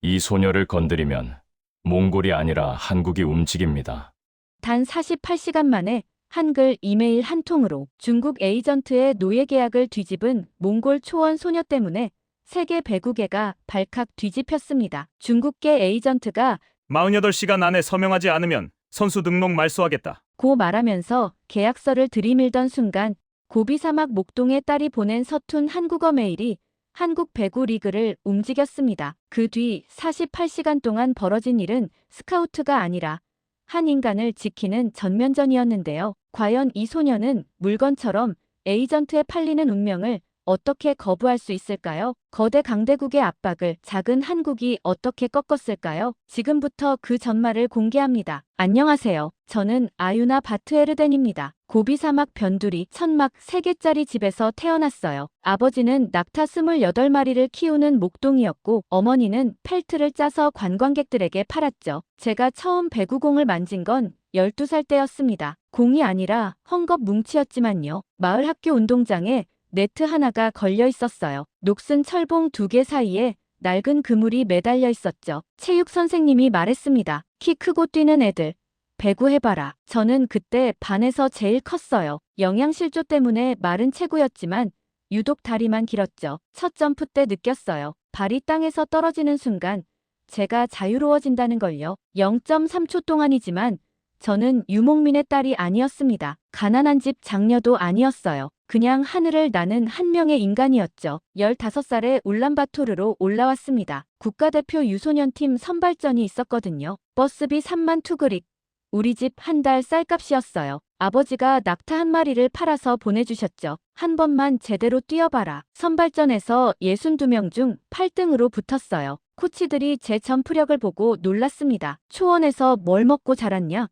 이 소녀를 건드리면 몽골이 아니라 한국이 움직입니다. 단 48시간 만에 한글 이메일 한 통으로 중국 에이전트의 노예 계약을 뒤집은 몽골 초원 소녀 때문에 세계 배구계가 발칵 뒤집혔습니다. 중국계 에이전트가 48시간 안에 서명하지 않으면 선수 등록 말소하겠다. 고 말하면서 계약서를 들이밀던 순간 고비 사막 목동의 딸이 보낸 서툰 한국어 메일이 한국 배구 리그를 움직였습니다. 그 뒤 48시간 동안 벌어진 일은 스카우트가 아니라 한 인간을 지키는 전면전이었는데요. 과연 이 소녀는 물건처럼 에이전트에 팔리는 운명을 어떻게 거부할 수 있을까요? 거대 강대국의 압박을 작은 한국이 어떻게 꺾었을까요? 지금부터 그 전말을 공개합니다. 안녕하세요. 저는 아유나 바트에르덴입니다. 고비 사막 변두리 천막 3개짜리 집에서 태어났어요. 아버지는 낙타 28마리를 키우는 목동이었고 어머니는 펠트를 짜서 관광객들에게 팔았죠. 제가 처음 배구공을 만진 건 12살 때였습니다. 공이 아니라 헝겊 뭉치였지만요. 마을 학교 운동장에 네트 하나가 걸려 있었어요. 녹슨 철봉 2개 사이에 낡은 그물이 매달려 있었죠. 체육 선생님이 말했습니다. 키 크고 뛰는 애들, 배구해봐라. 저는 그때 반에서 제일 컸어요. 영양실조 때문에 말은 체구였지만 유독 다리만 길었죠. 첫 점프 때 느꼈어요. 발이 땅에서 떨어지는 순간 제가 자유로워진다는 걸요. 0.3초 동안이지만 저는 유목민의 딸이 아니었습니다. 가난한 집 장녀도 아니었어요. 그냥 하늘을 나는 한 명의 인간이었죠. 15살에 울란바토르로 올라왔습니다. 국가대표 유소년팀 선발전이 있었거든요. 버스비 3만 투그릭. 우리 집 한 달 쌀값이었어요. 아버지가 낙타 한 마리를 팔아서 보내주셨죠. 한 번만 제대로 뛰어봐라. 선발전에서 62명 중 8등으로 붙었어요. 코치들이 제 점프력을 보고 놀랐습니다. 초원에서 뭘 먹고 자랐냐?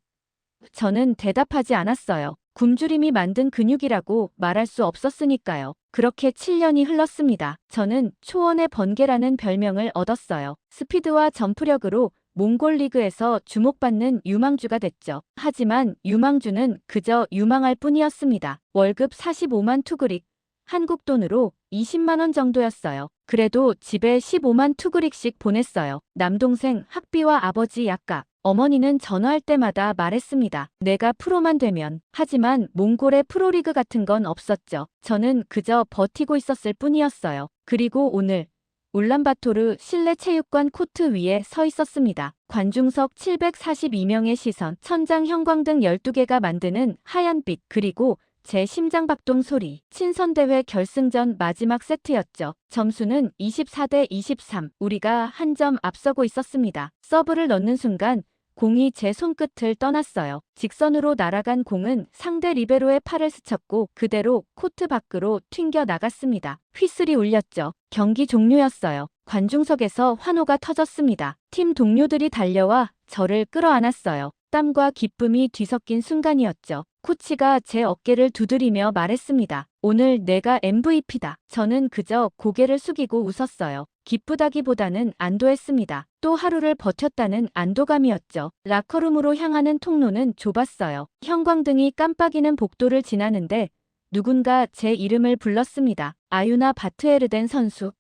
저는 대답하지 않았어요. 굶주림이 만든 근육이라고 말할 수 없었으니까요. 그렇게 7년이 흘렀습니다. 저는 초원의 번개라는 별명을 얻었어요. 스피드와 점프력으로 몽골 리그에서 주목받는 유망주가 됐죠. 하지만 유망주는 그저 유망할 뿐이었습니다. 월급 45만 투그릭, 한국 돈으로 20만 원 정도였어요. 그래도 집에 15만 투그릭씩 보냈어요. 남동생 학비와 아버지 약값. 어머니는 전화할 때마다 말했습니다. 내가 프로만 되면. 하지만 몽골의 프로리그 같은 건 없었죠. 저는 그저 버티고 있었을 뿐이었어요. 그리고 오늘 울란바토르 실내 체육관 코트 위에 서 있었습니다. 관중석 742명의 시선, 천장 형광등 12개가 만드는 하얀 빛, 그리고 제 심장박동 소리. 친선대회 결승전 마지막 세트였죠. 점수는 24대 23. 우리가 한 점 앞서고 있었습니다. 서브를 넣는 순간 공이 제 손끝을 떠났어요. 직선으로 날아간 공은 상대 리베로의 팔을 스쳤고 그대로 코트 밖으로 튕겨 나갔습니다. 휘슬이 울렸죠. 경기 종료였어요. 관중석에서 환호가 터졌습니다. 팀 동료들이 달려와 저를 끌어안았어요. 땀과 기쁨이 뒤섞인 순간이었죠. 코치가 제 어깨를 두드리며 말했습니다. 오늘 내가 MVP다. 저는 그저 고개를 숙이고 웃었어요. 기쁘다기보다는 안도했습니다. 또 하루를 버텼다는 안도감이었죠. 라커룸으로 향하는 통로는 좁았어요. 형광등이 깜빡이는 복도를 지나는데 누군가 제 이름을 불렀습니다. 아유나 바트에르덴 선수.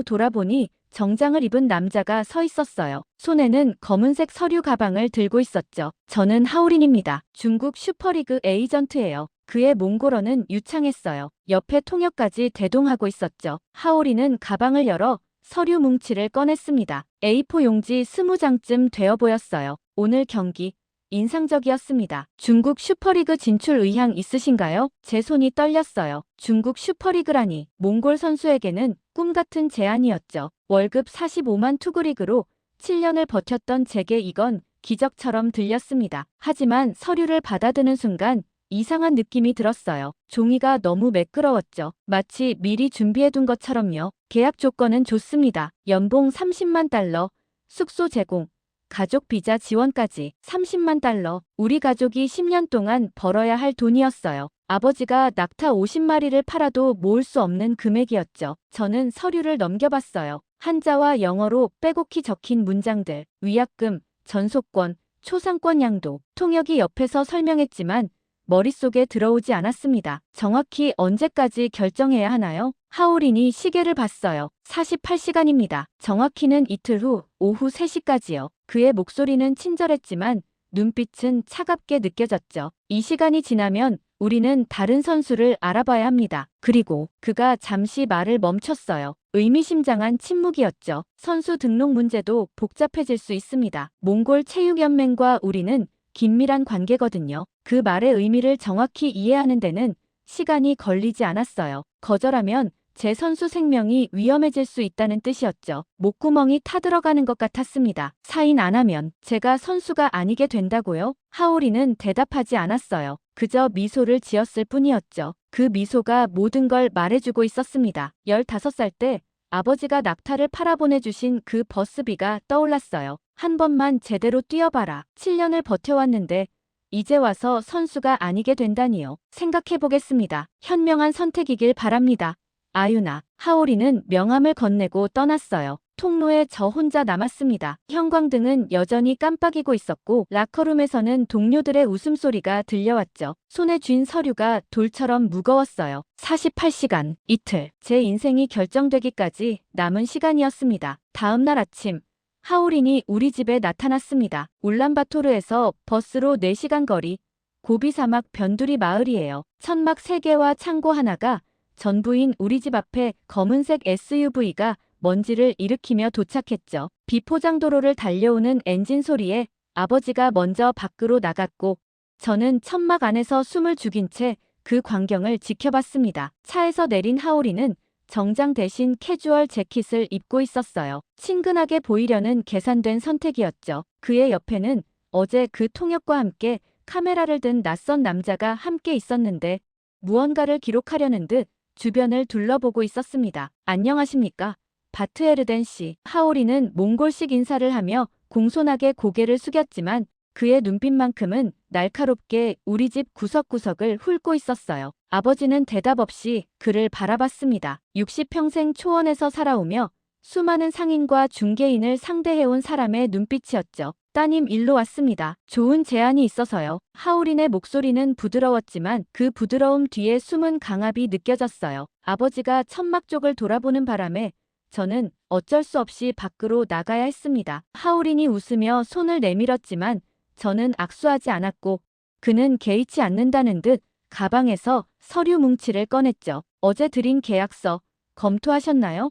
돌아보니 정장을 입은 남자가 서 있었어요. 손에는 검은색 서류 가방을 들고 있었죠. 저는 하우린입니다. 중국 슈퍼리그 에이전트예요. 그의 몽골어는 유창했어요. 옆에 통역까지 대동하고 있었죠. 하오리는 가방을 열어 서류 뭉치를 꺼냈습니다. A4 용지 20장쯤 되어 보였어요. 오늘 경기 인상적이었습니다. 중국 슈퍼리그 진출 의향 있으신가요? 제 손이 떨렸어요. 중국 슈퍼리그라니 몽골 선수에게는 꿈같은 제안이었죠. 월급 45만 투그릭으로 7년을 버텼던 제게 이건 기적처럼 들렸습니다. 하지만 서류를 받아드는 순간 이상한 느낌이 들었어요. 종이가 너무 매끄러웠죠. 마치 미리 준비해둔 것처럼요. 계약 조건은 좋습니다. 연봉 30만 달러, 숙소 제공, 가족 비자 지원까지 30만 달러. 우리 가족이 10년 동안 벌어야 할 돈이었어요. 아버지가 낙타 50마리를 팔아도 모을 수 없는 금액이었죠. 저는 서류를 넘겨봤어요. 한자와 영어로 빼곡히 적힌 문장들, 위약금, 전속권, 초상권 양도. 통역이 옆에서 설명했지만 머릿속에 들어오지 않았습니다. 정확히 언제까지 결정해야 하나요? 하울인이 시계를 봤어요. 48시간입니다. 정확히는 이틀 후 오후 3시까지요. 그의 목소리는 친절했지만 눈빛은 차갑게 느껴졌죠. 이 시간이 지나면 우리는 다른 선수를 알아봐야 합니다. 그리고 그가 잠시 말을 멈췄어요. 의미심장한 침묵이었죠. 선수 등록 문제도 복잡해질 수 있습니다. 몽골 체육연맹과 우리는 긴밀한 관계거든요. 그 말의 의미를 정확히 이해하는 데는 시간이 걸리지 않았어요. 거절하면 제 선수 생명이 위험해질 수 있다는 뜻이었죠. 목구멍이 타들어가는 것 같았습니다. 사인 안 하면 제가 선수가 아니게 된다고요? 하오리는 대답하지 않았어요. 그저 미소를 지었을 뿐이었죠. 그 미소가 모든 걸 말해주고 있었습니다. 15살 때 아버지가 낙타를 팔아보내주신 그 버스비가 떠올랐어요. 한 번만 제대로 뛰어봐라. 7년을 버텨왔는데 이제 와서 선수가 아니게 된다니요. 생각해보겠습니다. 현명한 선택이길 바랍니다. 아유나. 하오리는 명함을 건네고 떠났어요. 통로에 저 혼자 남았습니다. 형광등은 여전히 깜빡이고 있었고 라커룸에서는 동료들의 웃음소리가 들려왔죠. 손에 쥔 서류가 돌처럼 무거웠어요. 48시간, 이틀. 제 인생이 결정되기까지 남은 시간이었습니다. 다음 날 아침 하오린이 우리 집에 나타났습니다. 울란바토르에서 버스로 4시간 거리 고비 사막 변두리 마을이에요. 천막 3개와 창고 하나가 전부인 우리 집 앞에 검은색 SUV가 먼지를 일으키며 도착했죠. 비포장도로를 달려오는 엔진 소리에 아버지가 먼저 밖으로 나갔고 저는 천막 안에서 숨을 죽인 채 그 광경을 지켜봤습니다. 차에서 내린 하오리는 정장 대신 캐주얼 재킷을 입고 있었어요. 친근하게 보이려는 계산된 선택이었죠. 그의 옆에는 어제 그 통역과 함께 카메라를 든 낯선 남자가 함께 있었는데 무언가를 기록하려는 듯 주변을 둘러보고 있었습니다. 안녕하십니까? 바트에르덴 씨. 하오리는 몽골식 인사를 하며 공손하게 고개를 숙였지만 그의 눈빛만큼은 날카롭게 우리 집 구석구석을 훑고 있었어요. 아버지는 대답 없이 그를 바라봤습니다. 60평생 초원에서 살아오며 수많은 상인과 중개인을 상대해온 사람의 눈빛이었죠. 따님 일로 왔습니다. 좋은 제안이 있어서요. 하울인의 목소리는 부드러웠지만 그 부드러움 뒤에 숨은 강압이 느껴졌어요. 아버지가 천막 쪽을 돌아보는 바람에 저는 어쩔 수 없이 밖으로 나가야 했습니다. 하울인이 웃으며 손을 내밀었지만 저는 악수하지 않았고 그는 개의치 않는다는 듯 가방에서 서류 뭉치를 꺼냈죠. 어제 드린 계약서 검토하셨나요?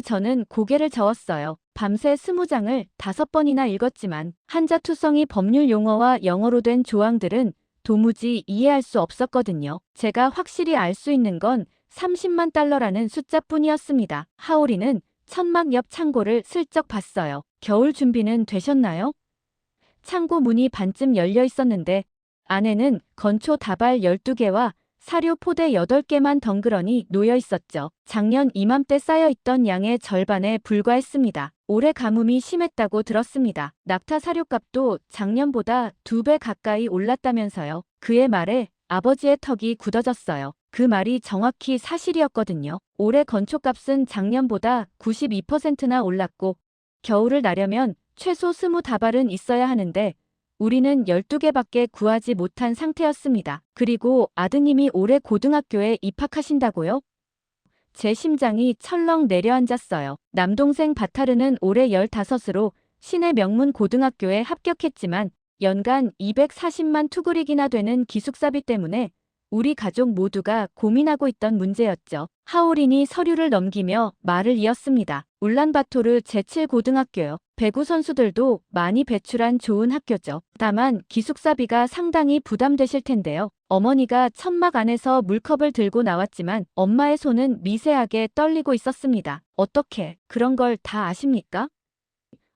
저는 고개를 저었어요. 밤새 20장을 5번이나 읽었지만 한자투성이 법률 용어와 영어로 된 조항들은 도무지 이해할 수 없었거든요. 제가 확실히 알 수 있는 건 30만 달러라는 숫자뿐이었습니다. 하오리는 천막 옆 창고를 슬쩍 봤어요. 겨울 준비는 되셨나요? 창고 문이 반쯤 열려 있었는데 안에는 건초 다발 12개와 사료 포대 8개만 덩그러니 놓여 있었죠. 작년 이맘때 쌓여있던 양의 절반에 불과했습니다. 올해 가뭄이 심했다고 들었습니다. 낙타 사료값도 작년보다 2배 가까이 올랐다면서요. 그의 말에 아버지의 턱이 굳어졌어요. 그 말이 정확히 사실이었거든요. 올해 건초값은 작년보다 92%나 올랐고 겨울을 나려면 최소 20다발은 있어야 하는데 우리는 12개밖에 구하지 못한 상태였습니다. 그리고 아드님이 올해 고등학교에 입학하신다고요? 제 심장이 철렁 내려앉았어요. 남동생 바타르는 올해 15으로 시내 명문 고등학교에 합격했지만 연간 240만 투구릭이나 되는 기숙사비 때문에 우리 가족 모두가 고민하고 있던 문제였죠. 하오린이 서류를 넘기며 말을 이었습니다. 울란바토르 제7고등학교요. 배구 선수들도 많이 배출한 좋은 학교죠. 다만 기숙사비가 상당히 부담되실 텐데요. 어머니가 천막 안에서 물컵을 들고 나왔지만 엄마의 손은 미세하게 떨리고 있었습니다. 어떻게 그런 걸 다 아십니까?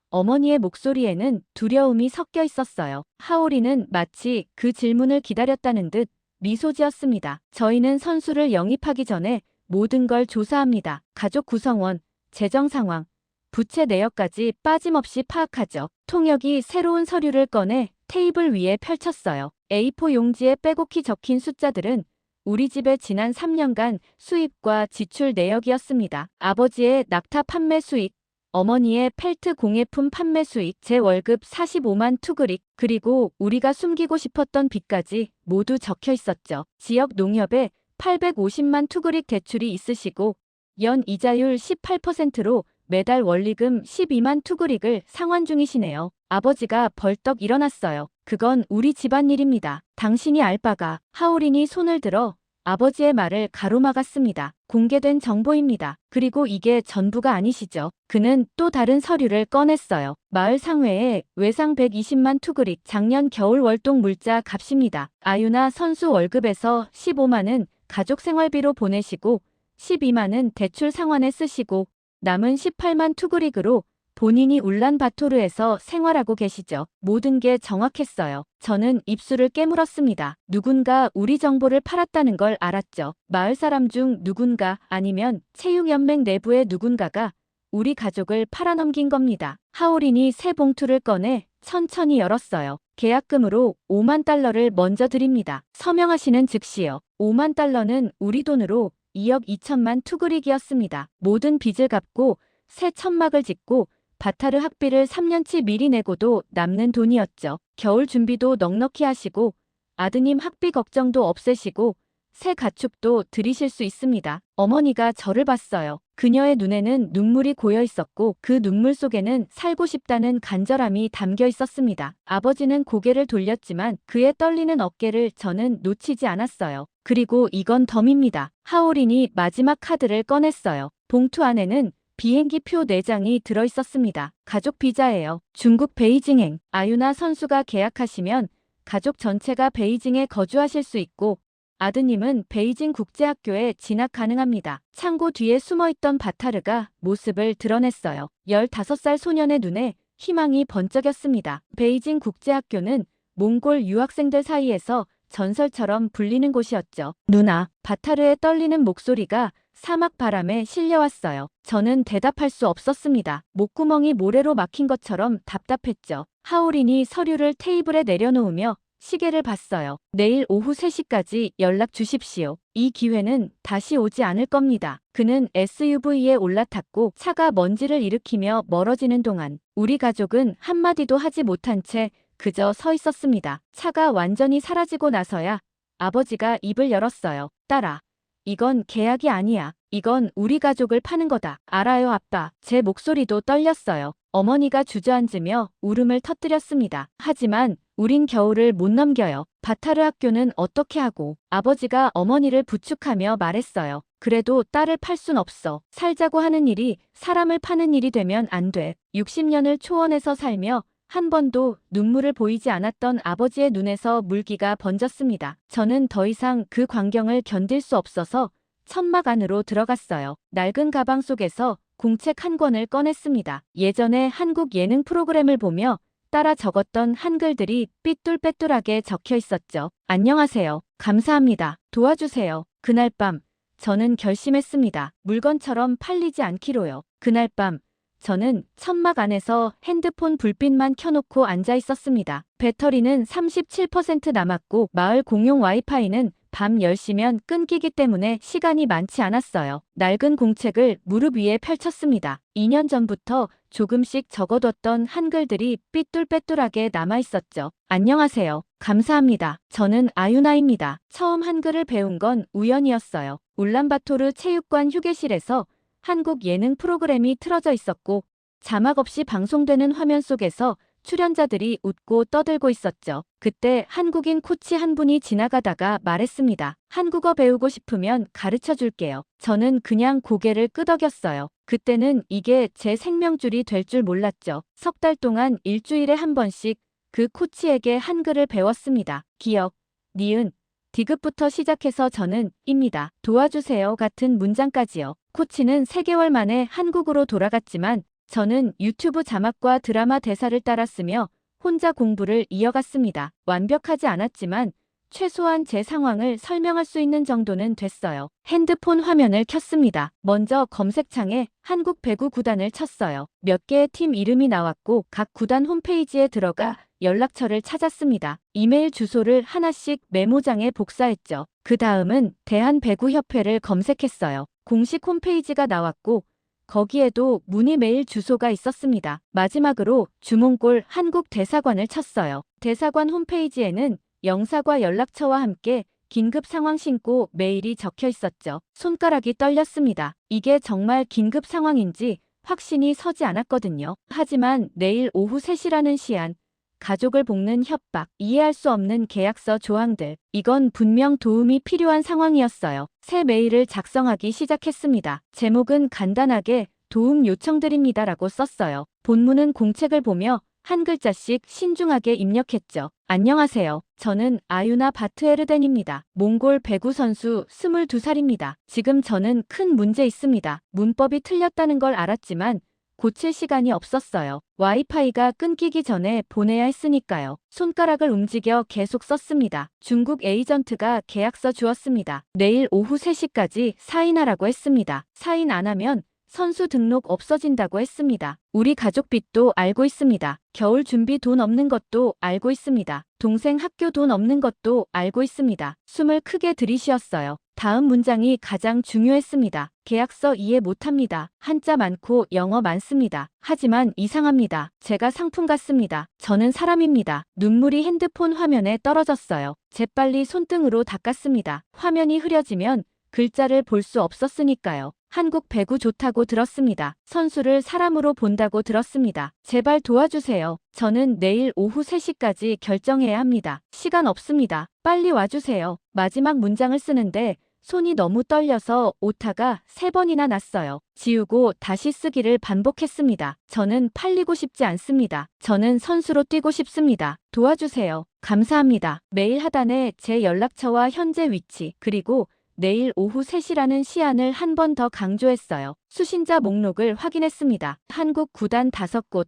어머니의 목소리에는 두려움이 섞여 있었어요. 하오리는 마치 그 질문을 기다렸다는 듯 미소 지었습니다. 저희는 선수를 영입하기 전에 모든 걸 조사합니다. 가족 구성원, 재정 상황, 부채 내역까지 빠짐없이 파악하죠. 통역이 새로운 서류를 꺼내 테이블 위에 펼쳤어요. A4 용지에 빼곡히 적힌 숫자들은 우리 집의 지난 3년간 수입과 지출 내역이었습니다. 아버지의 낙타 판매 수익, 어머니의 펠트 공예품 판매 수익, 제 월급 45만 투그릭, 그리고 우리가 숨기고 싶었던 빚까지 모두 적혀 있었죠. 지역 농협에 850만 투그릭 대출이 있으시고 연 이자율 18%로 매달 원리금 12만 투그릭을 상환 중이시네요. 아버지가 벌떡 일어났어요. 그건 우리 집안일입니다. 당신이 알 바가. 하울린이 손을 들어 아버지의 말을 가로막았습니다. 공개된 정보입니다. 그리고 이게 전부가 아니시죠. 그는 또 다른 서류를 꺼냈어요. 마을 상회에 외상 120만 투그릭, 작년 겨울 월동 물자 값입니다. 아유나 선수 월급에서 15만은 가족 생활비로 보내시고 12만은 대출 상환에 쓰시고 남은 18만 투그릭으로 본인이 울란바토르에서 생활하고 계시죠. 모든 게 정확했어요. 저는 입술을 깨물었습니다. 누군가 우리 정보를 팔았다는 걸 알았죠. 마을 사람 중 누군가 아니면 체육연맹 내부의 누군가가 우리 가족을 팔아넘긴 겁니다. 하울린이 새 봉투를 꺼내 천천히 열었어요. 계약금으로 5만 달러를 먼저 드립니다. 서명하시는 즉시요. 5만 달러는 우리 돈으로 2억 2천만 투그릭이었습니다. 모든 빚을 갚고 새 천막을 짓고 바타르 학비를 3년치 미리 내고도 남는 돈이었죠. 겨울 준비도 넉넉히 하시고 아드님 학비 걱정도 없애시고 새 가축도 들이실 수 있습니다. 어머니가 저를 봤어요. 그녀의 눈에는 눈물이 고여 있었고 그 눈물 속에는 살고 싶다는 간절함이 담겨 있었습니다. 아버지는 고개를 돌렸지만 그의 떨리는 어깨를 저는 놓치지 않았어요. 그리고 이건 덤입니다. 하울린이 마지막 카드를 꺼냈어요. 봉투 안에는 비행기표 4장이 들어있었습니다. 가족 비자예요. 중국 베이징행. 아유나 선수가 계약하시면 가족 전체가 베이징에 거주하실 수 있고 아드님은 베이징 국제학교에 진학 가능합니다. 창고 뒤에 숨어있던 바타르가 모습을 드러냈어요. 15살 소년의 눈에 희망이 번쩍였습니다. 베이징 국제학교는 몽골 유학생들 사이에서 전설처럼 불리는 곳이었죠. 누나, 바타르의 떨리는 목소리가 사막 바람에 실려왔어요. 저는 대답할 수 없었습니다. 목구멍이 모래로 막힌 것처럼 답답했죠. 하울린이 서류를 테이블에 내려놓으며 시계를 봤어요. 내일 오후 3시까지 연락 주십시오. 이 기회는 다시 오지 않을 겁니다. 그는 SUV에 올라탔고 차가 먼지를 일으키며 멀어지는 동안 우리 가족은 한마디도 하지 못한 채 그저 서 있었습니다. 차가 완전히 사라지고 나서야 아버지가 입을 열었어요. 딸아, 이건 계약이 아니야. 이건 우리 가족을 파는 거다. 알아요, 아빠. 제 목소리도 떨렸어요. 어머니가 주저앉으며 울음을 터뜨렸습니다. 하지만 우린 겨울을 못 넘겨요. 바타르 학교는 어떻게 하고? 아버지가 어머니를 부축하며 말했어요. 그래도 딸을 팔 순 없어. 살자고 하는 일이 사람을 파는 일이 되면 안 돼. 60년을 초원에서 살며 한 번도 눈물을 보이지 않았던 아버지의 눈에서 물기가 번졌습니다. 저는 더 이상 그 광경을 견딜 수 없어서 천막 안으로 들어갔어요. 낡은 가방 속에서 공책 한 권을 꺼냈습니다. 예전에 한국 예능 프로그램을 보며 따라 적었던 한글들이 삐뚤빼뚤하게 적혀 있었죠. 안녕하세요. 감사합니다. 도와주세요. 그날 밤 저는 결심했습니다. 물건처럼 팔리지 않기로요. 그날 밤 저는 천막 안에서 핸드폰 불빛만 켜놓고 앉아 있었습니다. 배터리는 37% 남았고 마을 공용 와이파이는 밤 10시면 끊기기 때문에 시간이 많지 않았어요. 낡은 공책을 무릎 위에 펼쳤습니다. 2년 전부터 조금씩 적어뒀던 한글들이 삐뚤빼뚤하게 남아있었죠. 안녕하세요. 감사합니다. 저는 아유나입니다. 처음 한글을 배운 건 우연이었어요. 울란바토르 체육관 휴게실에서 한국 예능 프로그램이 틀어져 있었고 자막 없이 방송되는 화면 속에서 출연자들이 웃고 떠들고 있었죠. 그때 한국인 코치 한 분이 지나가다가 말했습니다. 한국어 배우고 싶으면 가르쳐 줄게요. 저는 그냥 고개를 끄덕였어요. 그때는 이게 제 생명줄이 될 줄 몰랐죠. 석 달 동안 일주일에 한 번씩 그 코치에게 한글을 배웠습니다. 기억, 니은, 디귿부터 시작해서 저는 입니다. 도와주세요 같은 문장까지요. 코치는 3개월 만에 한국으로 돌아갔지만 저는 유튜브 자막과 드라마 대사를 따라 쓰며 혼자 공부를 이어갔습니다. 완벽하지 않았지만 최소한 제 상황을 설명할 수 있는 정도는 됐어요. 핸드폰 화면을 켰습니다. 먼저 검색창에 한국 배구 구단을 쳤어요. 몇 개의 팀 이름이 나왔고 각 구단 홈페이지에 들어가 연락처를 찾았습니다. 이메일 주소를 하나씩 메모장에 복사했죠. 그 다음은 대한배구협회를 검색했어요. 공식 홈페이지가 나왔고 거기에도 문의 메일 주소가 있었습니다. 마지막으로 주몽골 한국 대사관을 쳤어요. 대사관 홈페이지에는 영사과 연락처와 함께 긴급 상황 신고 메일이 적혀 있었죠. 손가락이 떨렸습니다. 이게 정말 긴급 상황인지 확신이 서지 않았거든요. 하지만 내일 오후 3시라는 시한, 가족을 볶는 협박, 이해할 수 없는 계약서 조항들, 이건 분명 도움이 필요한 상황이었어요. 새 메일을 작성하기 시작했습니다. 제목은 간단하게 도움 요청드립니다라고 썼어요. 본문은 공책을 보며 한 글자씩 신중하게 입력했죠. 안녕하세요. 저는 아유나 바트에르덴입니다. 몽골 배구 선수 22살입니다. 지금 저는 큰 문제 있습니다. 문법이 틀렸다는 걸 알았지만 고칠 시간이 없었어요. 와이파이가 끊기기 전에 보내야 했으니까요. 손가락을 움직여 계속 썼습니다. 중국 에이전트가 계약서 주었습니다. 내일 오후 3시까지 사인하라고 했습니다. 사인 안 하면 선수 등록 없어진다고 했습니다. 우리 가족 빚도 알고 있습니다. 겨울 준비 돈 없는 것도 알고 있습니다. 동생 학교 돈 없는 것도 알고 있습니다. 숨을 크게 들이쉬었어요. 다음 문장이 가장 중요했습니다. 계약서 이해 못합니다. 한자 많고 영어 많습니다. 하지만 이상합니다. 제가 상품 같습니다. 저는 사람입니다. 눈물이 핸드폰 화면에 떨어졌어요. 재빨리 손등으로 닦았습니다. 화면이 흐려지면 글자를 볼 수 없었으니까요. 한국 배구 좋다고 들었습니다. 선수를 사람으로 본다고 들었습니다. 제발 도와주세요. 저는 내일 오후 3시까지 결정해야 합니다. 시간 없습니다. 빨리 와주세요. 마지막 문장을 쓰는데 손이 너무 떨려서 오타가 3번이나 났어요. 지우고 다시 쓰기를 반복했습니다. 저는 팔리고 싶지 않습니다. 저는 선수로 뛰고 싶습니다. 도와주세요. 감사합니다. 메일 하단에 제 연락처와 현재 위치, 그리고 내일 오후 3시라는 시한을 한 번 더 강조했어요. 수신자 목록을 확인했습니다. 한국 구단 5곳,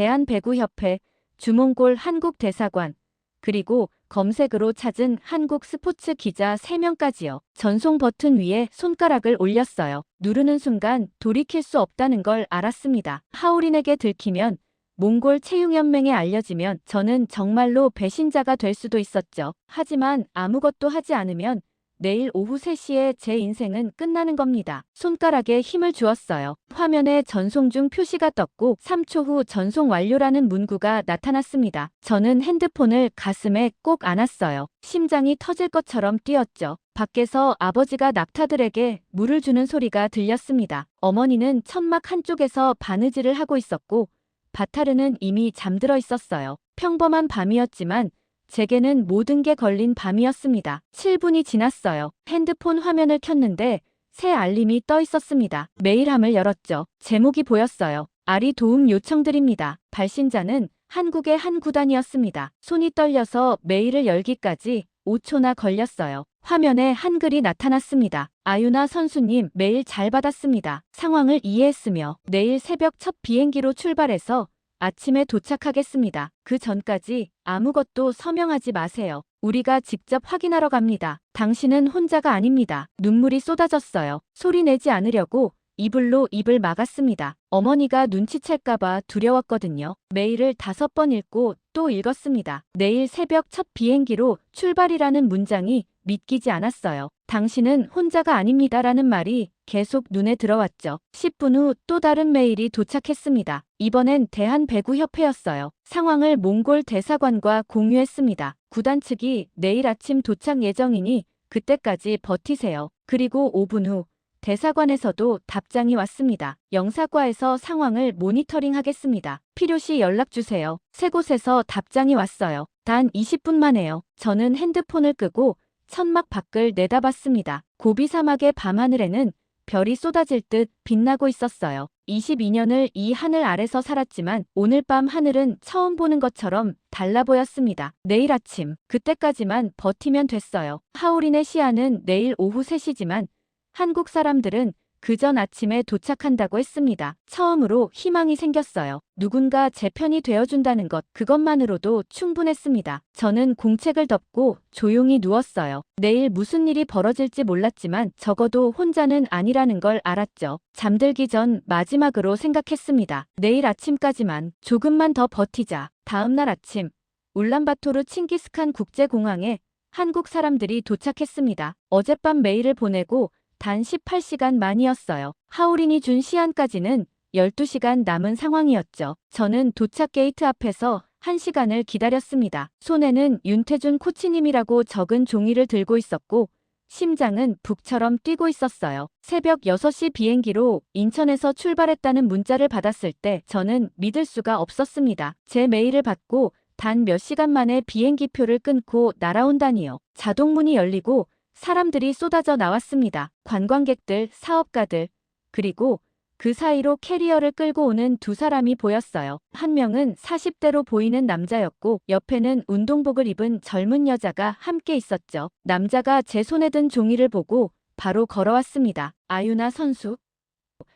대한배구협회, 주몽골 한국대사관, 그리고 검색으로 찾은 한국 스포츠 기자 3명까지요. 전송 버튼 위에 손가락을 올렸어요. 누르는 순간 돌이킬 수 없다는 걸 알았습니다. 하울인에게 들키면, 몽골 체육연맹에 알려지면 저는 정말로 배신자가 될 수도 있었죠. 하지만 아무것도 하지 않으면 내일 오후 3시에 제 인생은 끝나는 겁니다. 손가락에 힘을 주었어요. 화면에 전송 중 표시가 떴고 3초 후 전송 완료라는 문구가 나타났습니다. 저는 핸드폰을 가슴에 꼭 안았어요. 심장이 터질 것처럼 뛰었죠. 밖에서 아버지가 낙타들에게 물을 주는 소리가 들렸습니다. 어머니는 천막 한쪽에서 바느질을 하고 있었고 바타르는 이미 잠들어 있었어요. 평범한 밤이었지만 제게는 모든 게 걸린 밤이었습니다. 7분이 지났어요. 핸드폰 화면을 켰는데 새 알림이 떠 있었습니다. 메일함을 열었죠. 제목이 보였어요. 아리 도움 요청드립니다. 발신자는 한국의 한 구단이었습니다. 손이 떨려서 메일을 열기까지 5초나 걸렸어요. 화면에 한글이 나타났습니다. 아유나 선수님, 메일 잘 받았습니다. 상황을 이해했으며 내일 새벽 첫 비행기로 출발해서 아침에 도착하겠습니다. 그 전까지 아무것도 서명하지 마세요. 우리가 직접 확인하러 갑니다. 당신은 혼자가 아닙니다. 눈물이 쏟아졌어요. 소리 내지 않으려고 이불로 입을 막았습니다. 어머니가 눈치챌까봐 두려웠거든요. 메일을 5번 읽고 또 읽었습니다. 내일 새벽 첫 비행기로 출발이라는 문장이 믿기지 않았어요. 당신은 혼자가 아닙니다라는 말이 계속 눈에 들어왔죠. 10분 후 또 다른 메일이 도착했습니다. 이번엔 대한배구협회였어요. 상황을 몽골 대사관과 공유했습니다. 구단 측이 내일 아침 도착 예정이니 그때까지 버티세요. 그리고 5분 후 대사관에서도 답장이 왔습니다. 영사과에서 상황을 모니터링하겠습니다. 필요시 연락주세요. 세 곳에서 답장이 왔어요. 단 20분 만에요. 저는 핸드폰을 끄고 천막 밖을 내다봤습니다. 고비 사막의 밤하늘에는 별이 쏟아질 듯 빛나고 있었어요. 22년을 이 하늘 아래서 살았지만 오늘 밤 하늘은 처음 보는 것처럼 달라 보였습니다. 내일 아침, 그때까지만 버티면 됐어요. 하울인의 시야는 내일 오후 3시지만 한국 사람들은 그 전 아침에 도착한다고 했습니다. 처음으로 희망이 생겼어요. 누군가 제 편이 되어준다는 것, 그것만으로도 충분했습니다. 저는 공책을 덮고 조용히 누웠어요. 내일 무슨 일이 벌어질지 몰랐지만 적어도 혼자는 아니라는 걸 알았죠. 잠들기 전 마지막으로 생각했습니다. 내일 아침까지만 조금만 더 버티자. 다음 날 아침, 울란바토르 칭기스칸 국제공항에 한국 사람들이 도착했습니다. 어젯밤 메일을 보내고 단 18시간 만이었어요. 하울인이 준 시한까지는 12시간 남은 상황이었죠. 저는 도착 게이트 앞에서 1시간을 기다렸습니다. 손에는 윤태준 코치님이라고 적은 종이를 들고 있었고 심장은 북처럼 뛰고 있었어요. 새벽 6시 비행기로 인천에서 출발했다는 문자를 받았을 때 저는 믿을 수가 없었습니다. 제 메일을 받고 단 몇 시간 만에 비행기표를 끊고 날아온다니요. 자동문이 열리고 사람들이 쏟아져 나왔습니다. 관광객들, 사업가들, 그리고 그 사이로 캐리어를 끌고 오는 두 사람이 보였어요. 한 명은 40대로 보이는 남자였고 옆에는 운동복을 입은 젊은 여자가 함께 있었죠. 남자가 제 손에 든 종이를 보고 바로 걸어왔습니다. 아유나 선수.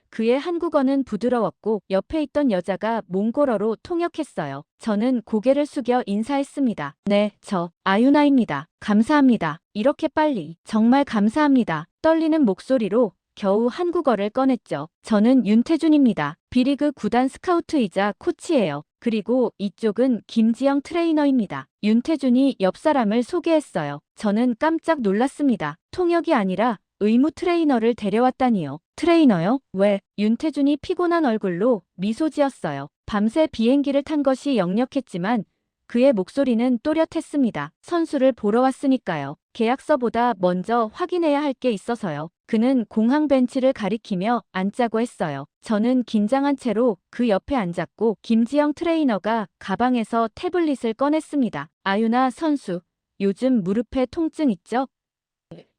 그의 한국어는 부드러웠고 옆에 있던 여자가 몽골어로 통역했어요. 저는 고개를 숙여 인사했습니다. 네, 저 아유나입니다. 감사합니다. 이렇게 빨리. 정말 감사합니다. 떨리는 목소리로 겨우 한국어를 꺼냈죠. 저는 윤태준입니다. B리그 구단 스카우트이자 코치예요. 그리고 이쪽은 김지영 트레이너입니다. 윤태준이 옆 사람을 소개했어요. 저는 깜짝 놀랐습니다. 통역이 아니라 의무 트레이너를 데려왔다니요. 트레이너요? 왜? 윤태준이 피곤한 얼굴로 미소 지었어요. 밤새 비행기를 탄 것이 역력했지만 그의 목소리는 또렷했습니다. 선수를 보러 왔으니까요. 계약서보다 먼저 확인해야 할 게 있어서요. 그는 공항 벤치를 가리키며 앉자고 했어요. 저는 긴장한 채로 그 옆에 앉았고 김지영 트레이너가 가방에서 태블릿을 꺼냈습니다. 아유나 선수, 요즘 무릎에 통증 있죠?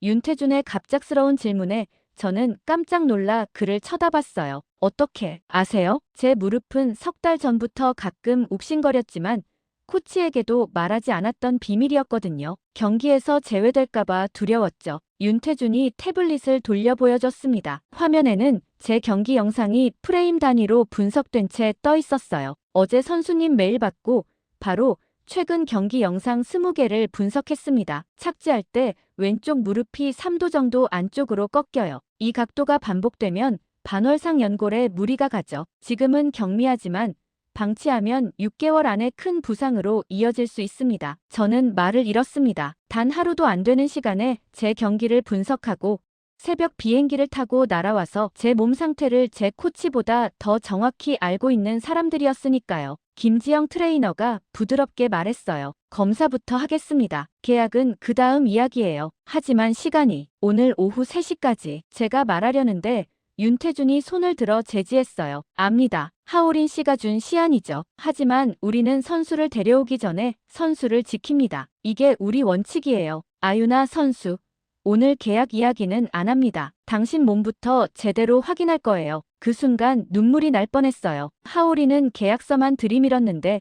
윤태준의 갑작스러운 질문에 저는 깜짝 놀라 그를 쳐다봤어요. 어떻게 아세요? 제 무릎은 석 달 전부터 가끔 욱신거렸지만 코치에게도 말하지 않았던 비밀이었거든요. 경기에서 제외될까봐 두려웠죠. 윤태준이 태블릿을 돌려 보여줬습니다. 화면에는 제 경기 영상이 프레임 단위로 분석된 채 떠 있었어요. 어제 선수님 메일 받고 바로 최근 경기 영상 20개를 분석했습니다. 착지할 때 왼쪽 무릎이 3도 정도 안쪽으로 꺾여요. 이 각도가 반복되면 반월상 연골에 무리가 가죠. 지금은 경미하지만 방치하면 6개월 안에 큰 부상으로 이어질 수 있습니다. 저는 말을 잃었습니다. 단 하루도 안 되는 시간에 제 경기를 분석하고 새벽 비행기를 타고 날아와서 제 몸 상태를 제 코치보다 더 정확히 알고 있는 사람들이었으니까요. 김지영 트레이너가 부드럽게 말했어요. 검사부터 하겠습니다. 계약은 그 다음 이야기예요. 하지만 시간이 오늘 오후 3시까지 제가 말하려는데 윤태준이 손을 들어 제지했어요. 압니다. 하오린 씨가 준 시안이죠. 하지만 우리는 선수를 데려오기 전에 선수를 지킵니다. 이게 우리 원칙이에요. 아유나 선수, 오늘 계약 이야기는 안 합니다. 당신 몸부터 제대로 확인할 거예요. 그 순간 눈물이 날 뻔했어요. 하오리는 계약서만 들이밀었는데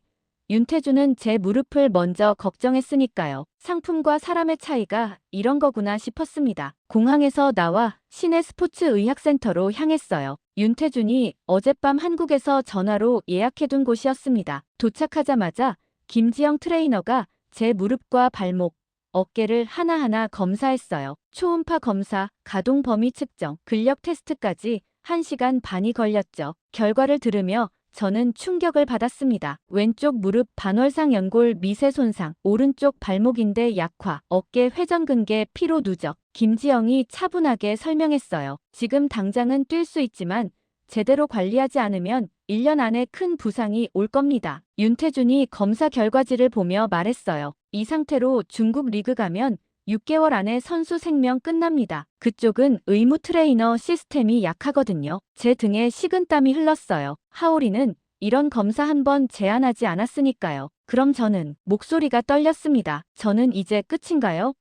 윤태준은 제 무릎을 먼저 걱정했으니까요. 상품과 사람의 차이가 이런 거구나 싶었습니다. 공항에서 나와 시내 스포츠의학센터로 향했어요. 윤태준이 어젯밤 한국에서 전화로 예약해둔 곳이었습니다. 도착하자마자 김지영 트레이너가 제 무릎과 발목, 어깨를 하나하나 검사했어요. 초음파 검사, 가동 범위 측정, 근력 테스트까지 1시간 반이 걸렸죠. 결과를 들으며 저는 충격을 받았습니다. 왼쪽 무릎 반월상 연골 미세 손상, 오른쪽 발목인대 약화, 어깨 회전근개 피로 누적. 김지영이 차분하게 설명했어요. 지금 당장은 뛸 수 있지만 제대로 관리하지 않으면 1년 안에 큰 부상이 올 겁니다. 윤태준이 검사 결과지를 보며 말했어요. 이 상태로 중국 리그 가면 6개월 안에 선수 생명 끝납니다. 그쪽은 의무 트레이너 시스템이 약하거든요. 제 등에 식은땀이 흘렀어요. 하오리는 이런 검사 한 번 제안하지 않았으니까요. 그럼 저는 목소리가 떨렸습니다. 저는 이제 끝인가요?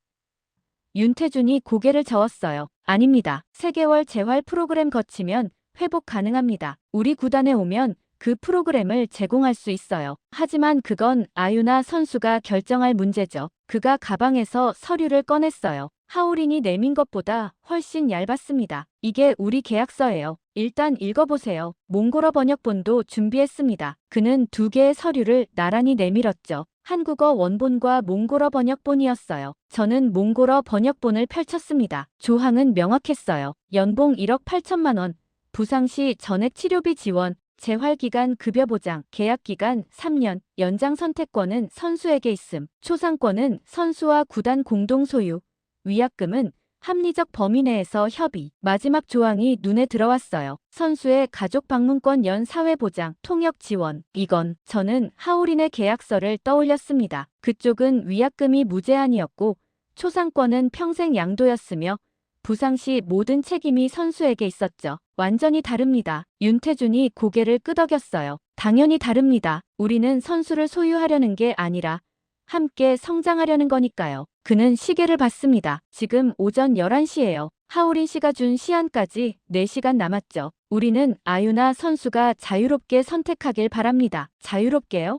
윤태준이 고개를 저었어요. 아닙니다. 3개월 재활 프로그램 거치면 회복 가능합니다. 우리 구단에 오면 그 프로그램을 제공할 수 있어요. 하지만 그건 아유나 선수가 결정할 문제죠. 그가 가방에서 서류를 꺼냈어요. 하오린이 내민 것보다 훨씬 얇았습니다. 이게 우리 계약서예요. 일단 읽어보세요. 몽골어 번역본도 준비했습니다. 그는 2개의 서류를 나란히 내밀었죠. 한국어 원본과 몽골어 번역본이었어요. 저는 몽골어 번역본을 펼쳤습니다. 조항은 명확했어요. 연봉 1억 8천만 원, 부상 시 전액 치료비 지원, 재활기간 급여보장, 계약기간 3년, 연장 선택권은 선수에게 있음, 초상권은 선수와 구단 공동 소유, 위약금은 합리적 범위 내에서 협의. 마지막 조항이 눈에 들어왔어요. 선수의 가족 방문권 연 사회보장, 통역 지원. 이건 저는 하울인의 계약서를 떠올렸습니다. 그쪽은 위약금이 무제한이었고 초상권은 평생 양도였으며 부상 시 모든 책임이 선수에게 있었죠. 완전히 다릅니다. 윤태준이 고개를 끄덕였어요. 당연히 다릅니다. 우리는 선수를 소유하려는 게 아니라 함께 성장하려는 거니까요. 그는 시계를 봤습니다. 지금 오전 11시예요. 하울인 씨가 준 시한까지 4시간 남았죠. 우리는 아유나 선수가 자유롭게 선택하길 바랍니다. 자유롭게요?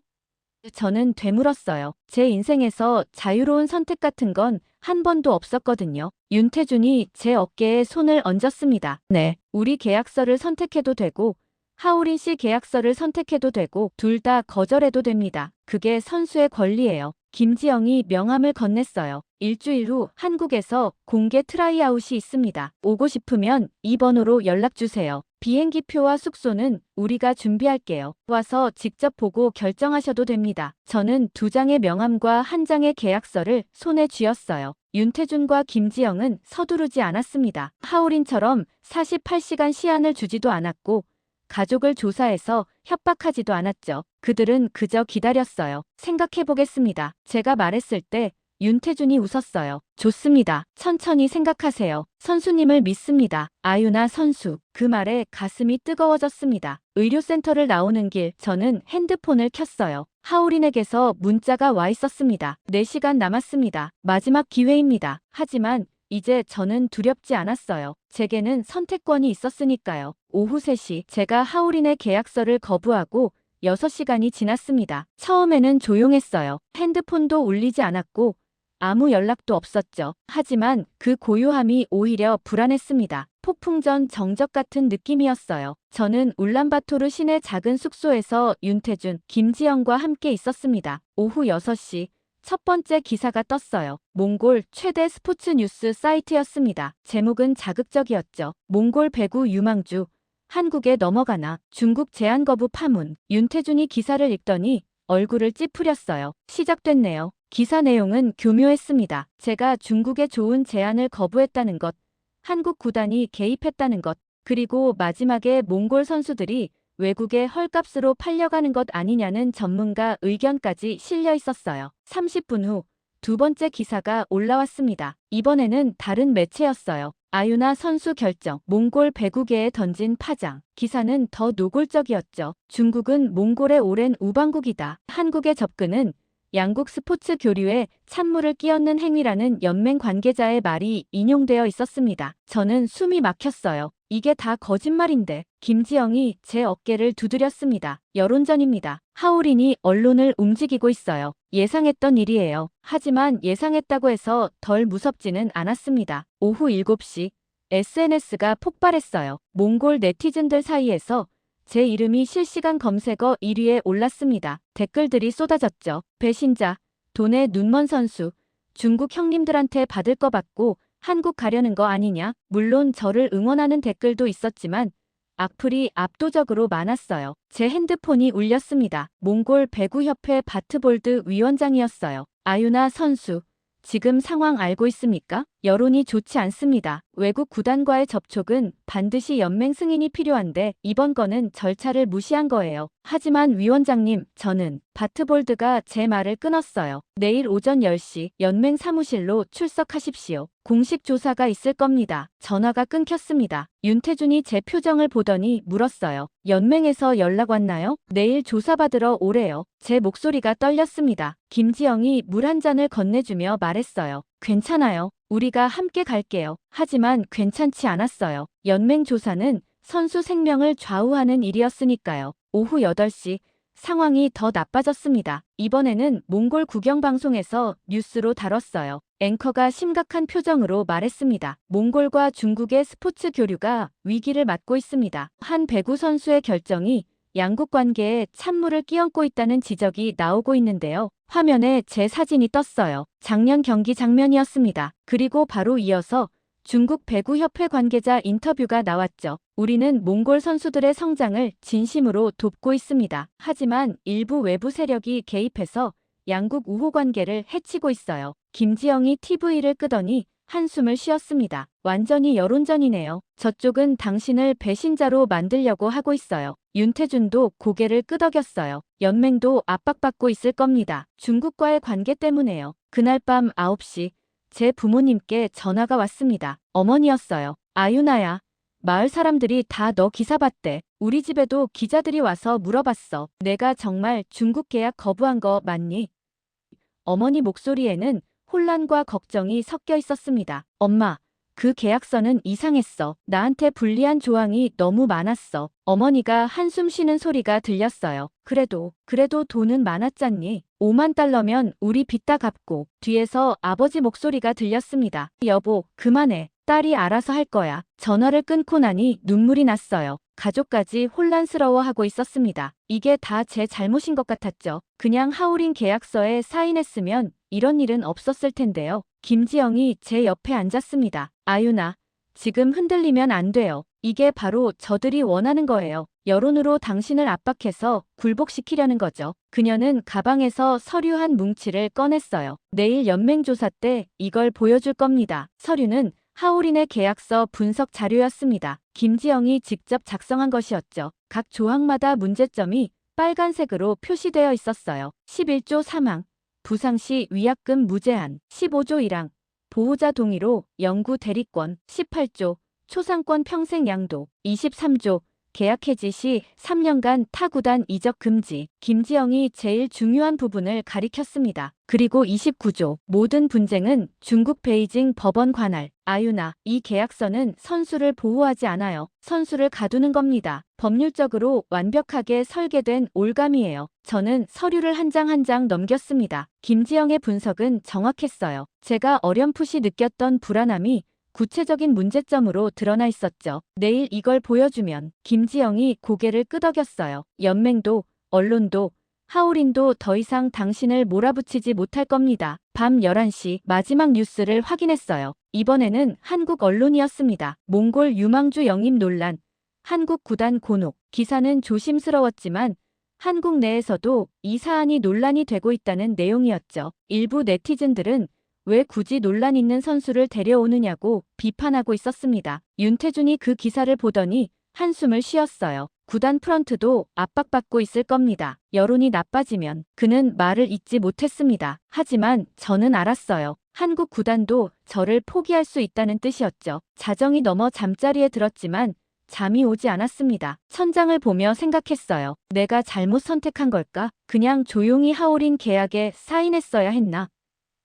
저는 되물었어요. 제 인생에서 자유로운 선택 같은 건 한 번도 없었거든요. 윤태준이 제 어깨에 손을 얹었습니다. 네, 우리 계약서를 선택해도 되고 하울인 씨 계약서를 선택해도 되고 둘 다 거절해도 됩니다. 그게 선수의 권리예요. 김지영이 명함을 건넸어요. 일주일 후 한국에서 공개 트라이아웃이 있습니다. 오고 싶으면 이 번호로 연락주세요. 비행기표와 숙소는 우리가 준비할게요. 와서 직접 보고 결정하셔도 됩니다. 저는 2장의 명함과 1장의 계약서를 손에 쥐었어요. 윤태준과 김지영은 서두르지 않았습니다. 하울인처럼 48시간 시한을 주지도 않았고 가족을 조사해서 협박하지도 않았죠. 그들은 그저 기다렸어요. 생각해보겠습니다. 제가 말했을 때 윤태준이 웃었어요. 좋습니다. 천천히 생각하세요. 선수님을 믿습니다. 아유나 선수. 그 말에 가슴이 뜨거워졌습니다. 의료센터를 나오는 길 저는 핸드폰을 켰어요. 하울인에게서 문자가 와 있었습니다. 4시간 남았습니다. 마지막 기회입니다. 하지만 이제 저는 두렵지 않았어요. 제게는 선택권이 있었으니까요. 오후 3시 제가 하울인의 계약서를 거부하고 6시간이 지났습니다. 처음에는 조용했어요. 핸드폰도 울리지 않았고 아무 연락도 없었죠. 하지만 그 고요함이 오히려 불안했습니다. 폭풍 전 정적 같은 느낌이었어요. 저는 울란바토르 시내 작은 숙소에서 윤태준, 김지영과 함께 있었습니다. 오후 6시 첫 번째 기사가 떴어요. 몽골 최대 스포츠 뉴스 사이트였습니다. 제목은 자극적이었죠. 몽골 배구 유망주, 한국에 넘어가나, 중국 제한 거부 파문. 윤태준이 기사를 읽더니 얼굴을 찌푸렸어요. 시작됐네요. 기사 내용은 교묘했습니다. 제가 중국의 좋은 제안을 거부했다는 것, 한국 구단이 개입했다는 것, 그리고 마지막에 몽골 선수들이 외국에 헐값으로 팔려가는 것 아니냐는 전문가 의견까지 실려 있었어요. 30분 후 2번째 기사가 올라왔습니다. 이번에는 다른 매체였어요. 아유나 선수 결정, 몽골 배구계에 던진 파장. 기사는 더 노골적이었죠. 중국은 몽골의 오랜 우방국이다. 한국의 접근은 양국 스포츠 교류에 찬물을 끼얹는 행위라는 연맹 관계자의 말이 인용되어 있었습니다. 저는 숨이 막혔어요. 이게 다 거짓말인데. 김지영이 제 어깨를 두드렸습니다. 여론전입니다. 하울인이 언론을 움직이고 있어요. 예상했던 일이에요. 하지만 예상했다고 해서 덜 무섭지는 않았습니다. 오후 7시 SNS가 폭발했어요. 몽골 네티즌들 사이에서 제 이름이 실시간 검색어 1위에 올랐습니다. 댓글들이 쏟아졌죠. 배신자, 돈에 눈먼 선수, 중국 형님들한테 받을 거 받고 한국 가려는 거 아니냐? 물론 저를 응원하는 댓글도 있었지만 악플이 압도적으로 많았어요. 제 핸드폰이 울렸습니다. 몽골 배구협회 바트볼드 위원장이었어요. 아유나 선수, 지금 상황 알고 있습니까? 여론이 좋지 않습니다. 외국 구단과의 접촉은 반드시 연맹 승인이 필요한데 이번 건은 절차를 무시한 거예요. 하지만 위원장님, 저는 바트볼드가 제 말을 끊었어요. 내일 오전 10시 연맹 사무실로 출석하십시오. 공식 조사가 있을 겁니다. 전화가 끊겼습니다. 윤태준이 제 표정을 보더니 물었어요. 연맹에서 연락 왔나요? 내일 조사받으러 오래요. 제 목소리가 떨렸습니다. 김지영이 물 한 잔을 건네주며 말했어요. 괜찮아요. 우리가 함께 갈게요. 하지만 괜찮지 않았어요. 연맹 조사는 선수 생명을 좌우하는 일이었으니까요. 오후 8시 상황이 더 나빠졌습니다. 이번에는 몽골 국영방송에서 뉴스로 다뤘어요. 앵커가 심각한 표정으로 말했습니다. 몽골과 중국의 스포츠 교류가 위기를 맞고 있습니다. 한 배구 선수의 결정이 양국 관계에 찬물을 끼얹고 있다는 지적이 나오고 있는데요. 화면에 제 사진이 떴어요. 작년 경기 장면이었습니다. 그리고 바로 이어서 중국 배구협회 관계자 인터뷰가 나왔죠. 우리는 몽골 선수들의 성장을 진심으로 돕고 있습니다. 하지만 일부 외부 세력이 개입해서 양국 우호 관계를 해치고 있어요. 김지영이 TV를 끄더니 한숨을 쉬었습니다. 완전히 여론전이네요. 저쪽은 당신을 배신자로 만들려고 하고 있어요. 윤태준도 고개를 끄덕였어요. 연맹도 압박받고 있을 겁니다. 중국과의 관계 때문에요. 그날 밤 9시 제 부모님께 전화가 왔습니다. 어머니였어요. 아유나야. 마을 사람들이 다 너 기사 봤대. 우리 집에도 기자들이 와서 물어봤어. 내가 정말 중국 계약 거부한 거 맞니? 어머니 목소리에는 혼란과 걱정이 섞여 있었습니다. 엄마, 그 계약서는 이상했어. 나한테 불리한 조항이 너무 많았어. 어머니가 한숨 쉬는 소리가 들렸어요. 그래도 돈은 많았잖니. 5만 달러면 우리 빚 다 갚고. 뒤에서 아버지 목소리가 들렸습니다. 여보, 그만해. 딸이 알아서 할 거야. 전화를 끊고 나니 눈물이 났어요. 가족까지 혼란스러워하고 있었습니다. 이게 다 제 잘못인 것 같았죠. 그냥 하울인 계약서에 사인했으면 이런 일은 없었을 텐데요. 김지영이 제 옆에 앉았습니다. 아유나, 지금 흔들리면 안 돼요. 이게 바로 저들이 원하는 거예요. 여론으로 당신을 압박해서 굴복시키려는 거죠. 그녀는 가방에서 서류 한 뭉치를 꺼냈어요. 내일 연맹조사 때 이걸 보여줄 겁니다. 서류는 하울인의 계약서 분석 자료였습니다. 김지영이 직접 작성한 것이었죠. 각 조항마다 문제점이 빨간색으로 표시되어 있었어요. 11조 사망, 부상시 위약금 무제한, 15조 1항, 보호자 동의로 영구 대리권, 18조, 초상권 평생 양도, 23조, 계약 해지 시 3년간 타 구단 이적 금지. 김지영이 제일 중요한 부분을 가리켰습니다. 그리고 29조, 모든 분쟁은 중국 베이징 법원 관할. 아유나, 이 계약서는 선수를 보호하지 않아요. 선수를 가두는 겁니다. 법률적으로 완벽하게 설계된 올감이에요. 저는 서류를 한 장 한 장 넘겼습니다. 김지영의 분석은 정확했어요. 제가 어렴풋이 느꼈던 불안함이 구체적인 문제점으로 드러나 있었죠. 내일 이걸 보여주면. 김지영이 고개를 끄덕였어요. 연맹도, 언론도, 하울인도 더 이상 당신을 몰아붙이지 못할 겁니다. 밤 11시 마지막 뉴스를 확인했어요. 이번에는 한국 언론이었습니다. 몽골 유망주 영입 논란, 한국 구단 곤혹. 기사는 조심스러웠지만 한국 내에서도 이 사안이 논란이 되고 있다는 내용이었죠. 일부 네티즌들은 왜 굳이 논란 있는 선수를 데려오느냐고 비판하고 있었습니다. 윤태준이 그 기사를 보더니 한숨을 쉬었어요. 구단 프런트도 압박받고 있을 겁니다. 여론이 나빠지면. 그는 말을 잇지 못했습니다. 하지만 저는 알았어요. 한국 구단도 저를 포기할 수 있다는 뜻이었죠. 자정이 넘어 잠자리에 들었지만 잠이 오지 않았습니다. 천장을 보며 생각했어요. 내가 잘못 선택한 걸까? 그냥 조용히 하울인 계약에 사인했어야 했나?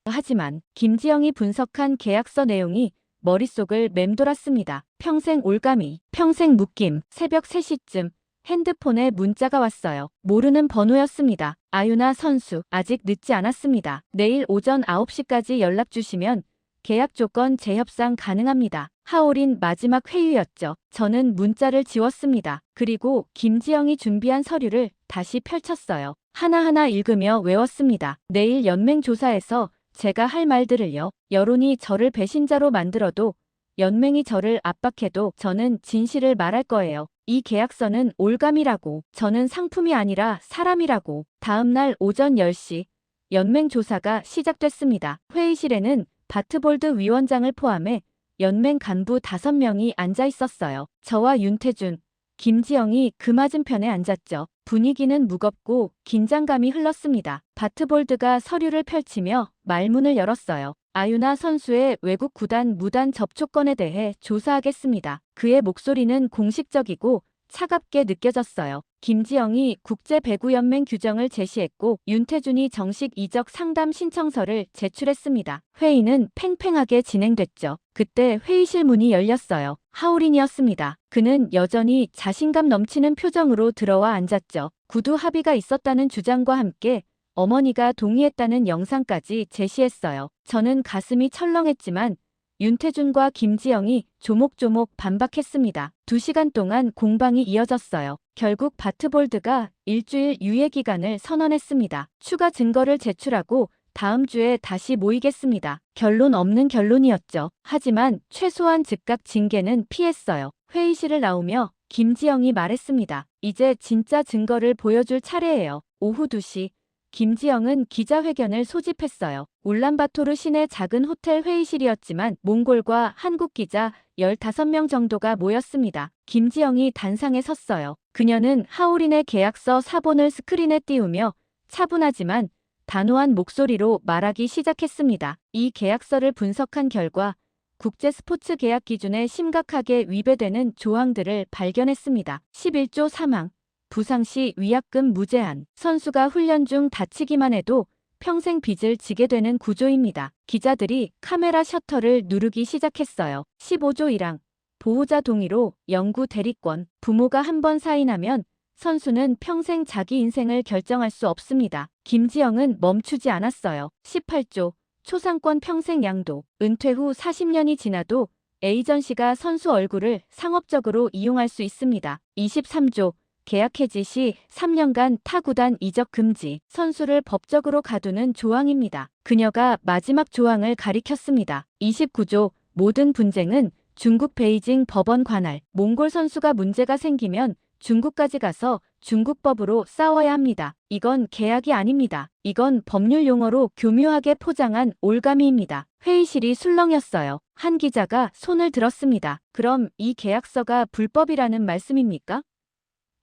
하지만 김지영이 분석한 계약서 내용이 머릿속을 맴돌았습니다. 평생 올가미, 평생 묶임. 새벽 3시쯤 핸드폰에 문자가 왔어요. 모르는 번호였습니다. 아유나 선수, 아직 늦지 않았습니다. 내일 오전 9시까지 연락 주시면 계약 조건 재협상 가능합니다. 하울인 마지막 회유였죠. 저는 문자를 지웠습니다. 그리고 김지영이 준비한 서류를 다시 펼쳤어요. 하나하나 읽으며 외웠습니다. 내일 연맹 조사에서 제가 할 말들을요. 여론이 저를 배신자로 만들어도, 연맹이 저를 압박해도 저는 진실을 말할 거예요. 이 계약서는 올감이라고, 저는 상품이 아니라 사람이라고. 다음 날 오전 10시 연맹 조사가 시작됐습니다. 회의실에는 바트볼드 위원장을 포함해 연맹 간부 5명이 앉아 있었어요. 저와 윤태준, 김지영이 그 맞은편에 앉았죠. 분위기는 무겁고 긴장감이 흘렀습니다. 바트볼드가 서류를 펼치며 말문을 열었어요. 아유나 선수의 외국 구단 무단 접촉건에 대해 조사하겠습니다. 그의 목소리는 공식적이고 차갑게 느껴졌어요. 김지영이 국제배구연맹 규정을 제시했고 윤태준이 정식 이적 상담 신청서를 제출했습니다. 회의는 팽팽하게 진행됐죠. 그때 회의실 문이 열렸어요. 하울인이었습니다. 그는 여전히 자신감 넘치는 표정으로 들어와 앉았죠. 구두 합의가 있었다는 주장과 함께 어머니가 동의했다는 영상까지 제시했어요. 저는 가슴이 철렁했지만 윤태준과 김지영이 조목조목 반박했습니다. 2시간 동안 공방이 이어졌어요. 결국 바트볼드가 일주일 유예 기간을 선언했습니다. 추가 증거를 제출하고 다음 주에 다시 모이겠습니다. 결론 없는 결론이었죠. 하지만 최소한 즉각 징계는 피했어요. 회의실을 나오며 김지영이 말했습니다. 이제 진짜 증거를 보여줄 차례예요. 오후 2시 김지영은 기자회견을 소집했어요. 울란바토르 시내 작은 호텔 회의실이었지만 몽골과 한국 기자 15명 정도가 모였습니다. 김지영이 단상에 섰어요. 그녀는 하오린의 계약서 사본을 스크린에 띄우며 차분하지만 단호한 목소리로 말하기 시작했습니다. 이 계약서를 분석한 결과 국제 스포츠 계약 기준에 심각하게 위배되는 조항들을 발견했습니다. 11조 사망, 부상 시 위약금 무제한, 선수가 훈련 중 다치기만 해도 평생 빚을 지게 되는 구조입니다. 기자들이 카메라 셔터를 누르기 시작했어요. 15조 1항, 보호자 동의로 영구 대리권, 부모가 한 번 사인하면 선수는 평생 자기 인생을 결정할 수 없습니다. 김지영은 멈추지 않았어요. 18조, 초상권 평생 양도, 은퇴 후 40년이 지나도 에이전시가 선수 얼굴을 상업적으로 이용할 수 있습니다. 23조, 계약 해지 시 3년간 타 구단 이적 금지, 선수를 법적으로 가두는 조항입니다. 그녀가 마지막 조항을 가리켰습니다. 29조, 모든 분쟁은 중국 베이징 법원 관할, 몽골 선수가 문제가 생기면 중국까지 가서 중국법으로 싸워야 합니다. 이건 계약이 아닙니다. 이건 법률 용어로 교묘하게 포장한 올가미입니다. 회의실이 술렁였어요. 한 기자가 손을 들었습니다. 그럼 이 계약서가 불법이라는 말씀입니까?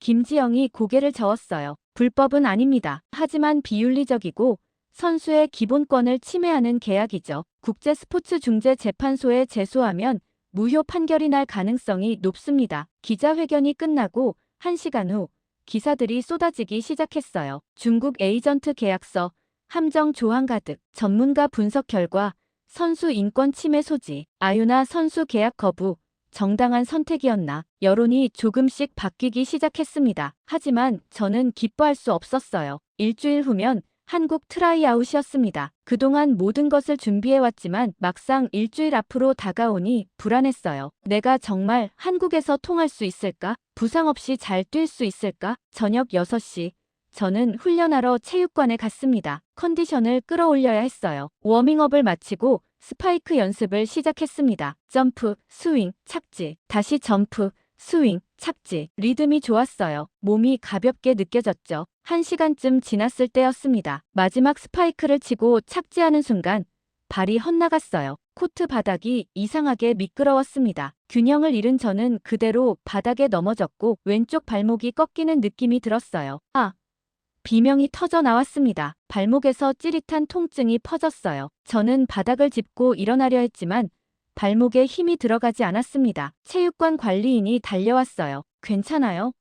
김지영이 고개를 저었어요. 불법은 아닙니다. 하지만 비윤리적이고 선수의 기본권을 침해하는 계약이죠. 국제스포츠중재재판소에 제소하면 무효 판결이 날 가능성이 높습니다. 기자회견이 끝나고 1시간 후 기사들이 쏟아지기 시작했어요. 중국 에이전트 계약서, 함정 조항 가득, 전문가 분석 결과, 선수 인권 침해 소지, 아유나 선수 계약 거부, 정당한 선택이었나, 여론이 조금씩 바뀌기 시작했습니다. 하지만 저는 기뻐할 수 없었어요. 일주일 후면 한국 트라이아웃이었습니다. 그동안 모든 것을 준비해왔지만 막상 일주일 앞으로 다가오니 불안했어요. 내가 정말 한국에서 통할 수 있을까? 부상 없이 잘 뛸 수 있을까? 저녁 6시. 저는 훈련하러 체육관에 갔습니다. 컨디션을 끌어올려야 했어요. 워밍업을 마치고 스파이크 연습을 시작했습니다. 점프, 스윙, 착지, 다시 점프, 스윙, 착지. 리듬이 좋았어요. 몸이 가볍게 느껴졌죠. 1시간쯤 지났을 때였습니다. 마지막 스파이크를 치고 착지하는 순간 발이 헛나갔어요. 코트 바닥이 이상하게 미끄러웠습니다. 균형을 잃은 저는 그대로 바닥에 넘어졌고 왼쪽 발목이 꺾이는 느낌이 들었어요. 비명이 터져 나왔습니다. 발목에서 찌릿한 통증이 퍼졌어요. 저는 바닥을 짚고 일어나려 했지만 발목에 힘이 들어가지 않았습니다. 체육관 관리인이 달려왔어요. 괜찮아요?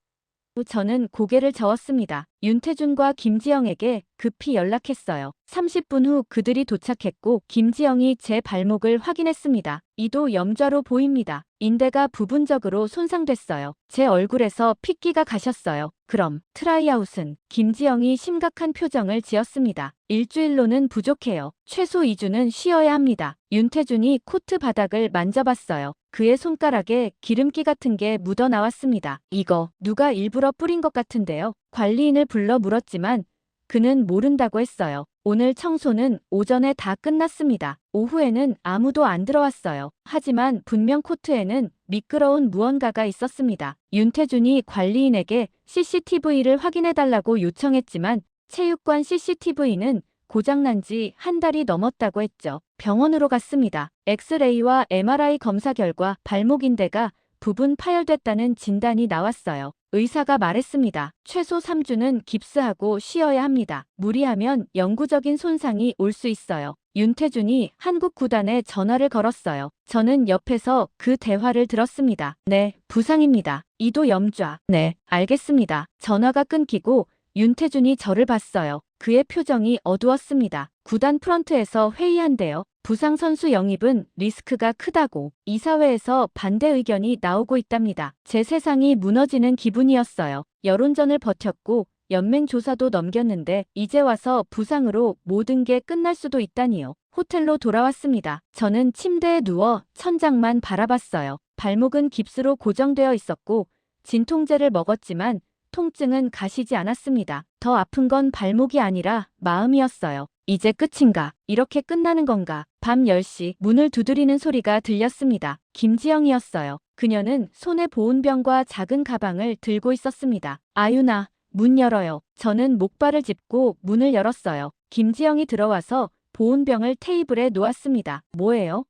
저는 고개를 저었습니다. 윤태준과 김지영에게 급히 연락했어요. 30분 후 그들이 도착했고 김지영이 제 발목을 확인했습니다. 이도 염좌로 보입니다. 인대가 부분적으로 손상됐어요. 제 얼굴에서 핏기가 가셨어요. 그럼 트라이아웃은? 김지영이 심각한 표정을 지었습니다. 일주일로는 부족해요. 최소 2주는 쉬어야 합니다. 윤태준이 코트 바닥을 만져봤어요. 그의 손가락에 기름기 같은 게 묻어 나왔습니다. 이거 누가 일부러 뿌린 것 같은데요. 관리인을 불러 물었지만 그는 모른다고 했어요. 오늘 청소는 오전에 다 끝났습니다. 오후에는 아무도 안 들어왔어요. 하지만 분명 코트에는 미끄러운 무언가가 있었습니다. 윤태준이 관리인에게 CCTV를 확인해달라고 요청했지만 체육관 CCTV는 고장난 지 한 달이 넘었다고 했죠. 병원으로 갔습니다. 엑스레이와 MRI 검사 결과 발목 인대가 부분 파열됐다는 진단이 나왔어요. 의사가 말했습니다. 최소 3주는 깁스하고 쉬어야 합니다. 무리하면 영구적인 손상이 올 수 있어요. 윤태준이 한국 구단에 전화를 걸었어요. 저는 옆에서 그 대화를 들었습니다. 네, 부상입니다. 이도 염좌. 네, 알겠습니다. 전화가 끊기고 윤태준이 저를 봤어요. 그의 표정이 어두웠습니다. 구단 프런트에서 회의한대요. 부상 선수 영입은 리스크가 크다고 이사회에서 반대 의견이 나오고 있답니다. 제 세상이 무너지는 기분이었어요. 여론전을 버텼고 연맹 조사도 넘겼는데 이제 와서 부상으로 모든 게 끝날 수도 있다니요. 호텔로 돌아왔습니다. 저는 침대에 누워 천장만 바라봤어요. 발목은 깁스로 고정되어 있었고 진통제를 먹었지만 통증은 가시지 않았습니다. 더 아픈 건 발목이 아니라 마음이었어요. 이제 끝인가? 이렇게 끝나는 건가? 밤 10시 문을 두드리는 소리가 들렸습니다. 김지영이었어요. 그녀는 손에 보온병과 작은 가방을 들고 있었습니다. 아유나, 문 열어요. 저는 목발을 짚고 문을 열었어요. 김지영이 들어와서 보온병을 테이블에 놓았습니다. 뭐예요?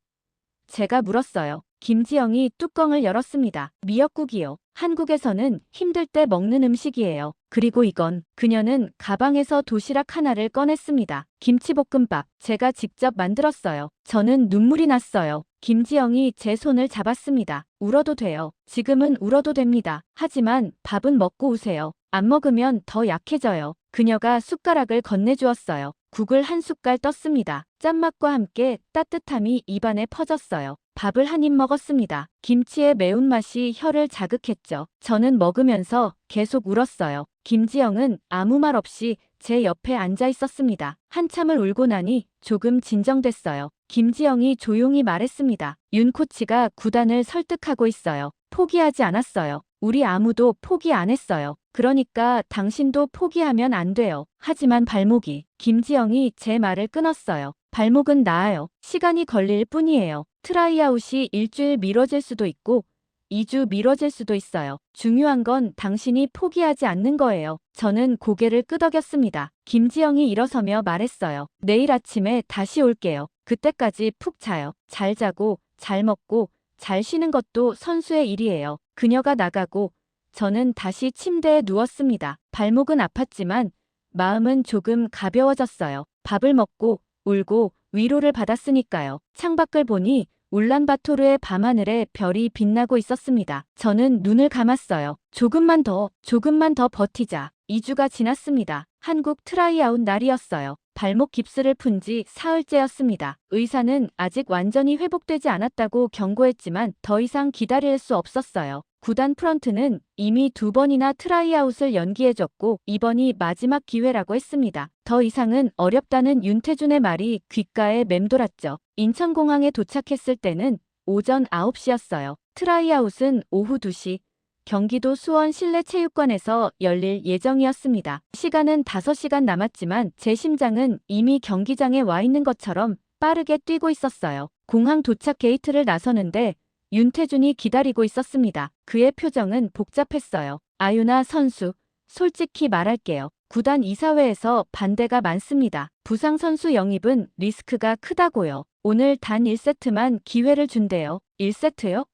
제가 물었어요. 김지영이 뚜껑을 열었습니다. 미역국이요. 한국에서는 힘들 때 먹는 음식이에요. 그리고 이건 그녀는 가방에서 도시락 하나를 꺼냈습니다. 김치볶음밥. 제가 직접 만들었어요. 저는 눈물이 났어요. 김지영이 제 손을 잡았습니다. 울어도 돼요. 지금은 울어도 됩니다. 하지만 밥은 먹고 우세요. 안 먹으면 더 약해져요. 그녀가 숟가락을 건네주었어요. 국을 한 숟갈 떴습니다. 짠맛과 함께 따뜻함이 입안에 퍼졌어요. 밥을 한 입 먹었습니다. 김치의 매운맛이 혀를 자극했죠. 저는 먹으면서 계속 울었어요. 김지영은 아무 말 없이 제 옆에 앉아 있었습니다. 한참을 울고 나니 조금 진정됐어요. 김지영이 조용히 말했습니다. 윤 코치가 구단을 설득하고 있어요. 포기하지 않았어요. 우리 아무도 포기 안 했어요. 그러니까 당신도 포기하면 안 돼요. 하지만 발목이. 김지영이 제 말을 끊었어요. 발목은 나아요. 시간이 걸릴 뿐이에요. 트라이아웃이 일주일 미뤄질 수도 있고 2주 미뤄질 수도 있어요. 중요한 건 당신이 포기하지 않는 거예요. 저는 고개를 끄덕였습니다. 김지영이 일어서며 말했어요. 내일 아침에 다시 올게요. 그때까지 푹 자요. 잘 자고 잘 먹고 잘 쉬는 것도 선수의 일이에요. 그녀가 나가고 저는 다시 침대에 누웠습니다. 발목은 아팠지만 마음은 조금 가벼워졌어요. 밥을 먹고 울고 위로를 받았으니까요. 창밖을 보니 울란바토르의 밤하늘에 별이 빛나고 있었습니다. 저는 눈을 감았어요. 조금만 더 버티자. 2주가 지났습니다. 한국 트라이아웃 날이었어요. 발목 깁스를 푼 지 사흘째였습니다. 의사는 아직 완전히 회복되지 않았다고 경고했지만 더 이상 기다릴 수 없었어요. 구단 프런트는 이미 2번이나 트라이아웃을 연기해줬고 이번이 마지막 기회라고 했습니다. 더 이상은 어렵다는 윤태준의 말이 귓가에 맴돌았죠. 인천공항에 도착했을 때는 오전 9시였어요. 트라이아웃은 오후 2시. 경기도 수원 실내체육관에서 열릴 예정이었습니다. 시간은 5시간 남았지만 제 심장은 이미 경기장에 와 있는 것처럼 빠르게 뛰고 있었어요. 공항 도착 게이트를 나서는데 윤태준이 기다리고 있었습니다. 그의 표정은 복잡했어요. 아유나 선수, 솔직히 말할게요. 구단 이사회에서 반대가 많습니다. 부상 선수 영입은 리스크가 크다고요. 오늘 단 1세트만 기회를 준대요. 1세트요?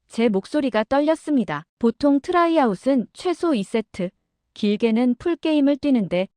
제 목소리가 떨렸습니다. 보통 트라이아웃은 최소 2세트, 길게는 풀게임을 뛰는데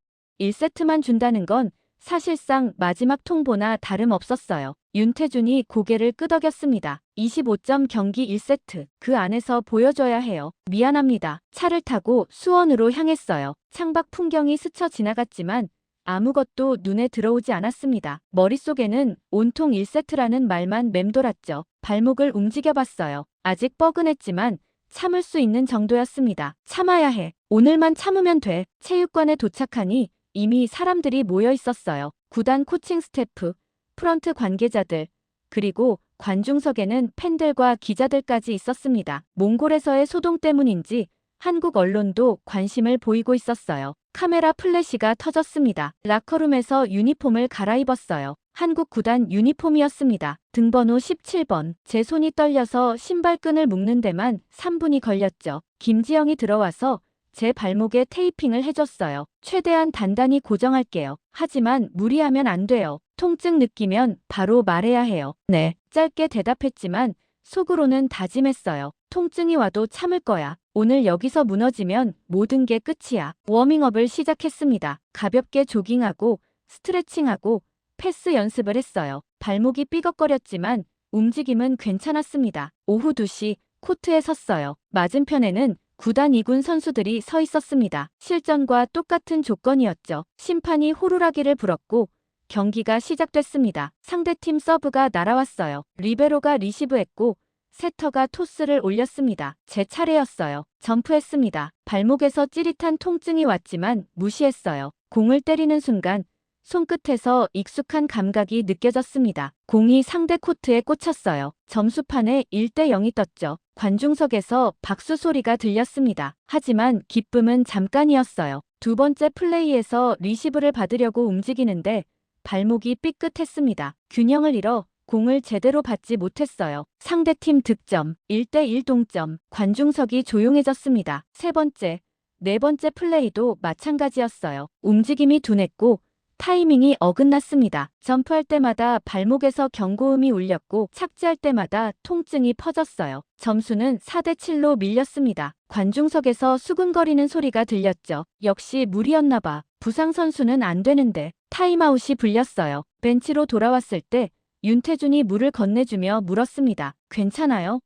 1세트만 준다는 건 사실상 마지막 통보나 다름없었어요. 윤태준이 고개를 끄덕였습니다. 25점 경기 1세트. 그 안에서 보여줘야 해요. 미안합니다. 차를 타고 수원으로 향했어요. 창밖 풍경이 스쳐 지나갔지만 아무것도 눈에 들어오지 않았습니다. 머릿속에는 온통 1세트라는 말만 맴돌았죠. 발목을 움직여봤어요. 아직 뻐근했지만 참을 수 있는 정도였습니다. 참아야 해. 오늘만 참으면 돼. 체육관에 도착하니 이미 사람들이 모여 있었어요. 구단 코칭 스태프, 프런트 관계자들, 그리고 관중석에는 팬들과 기자들까지 있었습니다. 몽골에서의 소동 때문인지 한국 언론도 관심을 보이고 있었어요. 카메라 플래시가 터졌습니다. 라커룸에서 유니폼을 갈아입었어요. 한국 구단 유니폼이었습니다. 등번호 17번. 제 손이 떨려서 신발끈을 묶는 데만 3분이 걸렸죠. 김지영이 들어와서 제 발목에 테이핑을 해줬어요. 최대한 단단히 고정할게요. 하지만 무리하면 안 돼요. 통증 느끼면 바로 말해야 해요. 네. 짧게 대답했지만 속으로는 다짐했어요. 통증이 와도 참을 거야. 오늘 여기서 무너지면 모든 게 끝이야. 워밍업을 시작했습니다. 가볍게 조깅하고 스트레칭하고 패스 연습을 했어요. 발목이 삐걱거렸지만 움직임은 괜찮았습니다. 오후 2시 코트에 섰어요. 맞은편에는 구단 2군 선수들이 서 있었습니다. 실전과 똑같은 조건이었죠. 심판이 호루라기를 불었고 경기가 시작됐습니다. 상대팀 서브가 날아왔어요. 리베로가 리시브했고 세터가 토스를 올렸습니다. 제 차례였어요. 점프했습니다. 발목에서 찌릿한 통증이 왔지만 무시했어요. 공을 때리는 순간 손끝에서 익숙한 감각이 느껴졌습니다. 공이 상대 코트에 꽂혔어요. 점수판에 1대0이 떴죠. 관중석에서 박수 소리가 들렸습니다. 하지만 기쁨은 잠깐이었어요. 두 번째 플레이에서 리시브를 받으려고 움직이는데 발목이 삐끗했습니다. 균형을 잃어 공을 제대로 받지 못했어요. 상대팀 득점, 1대1 동점, 관중석이 조용해졌습니다. 세 번째, 네 번째 플레이도 마찬가지였어요. 움직임이 둔했고 타이밍이 어긋났습니다. 점프할 때마다 발목에서 경고음이 울렸고 착지할 때마다 통증이 퍼졌어요. 점수는 4대7로 밀렸습니다. 관중석에서 수근거리는 소리가 들렸죠. 역시 무리였나 봐. 부상 선수는 안 되는데. 타임아웃이 불렸어요. 벤치로 돌아왔을 때 윤태준이 물을 건네주며 물었습니다. 괜찮아요?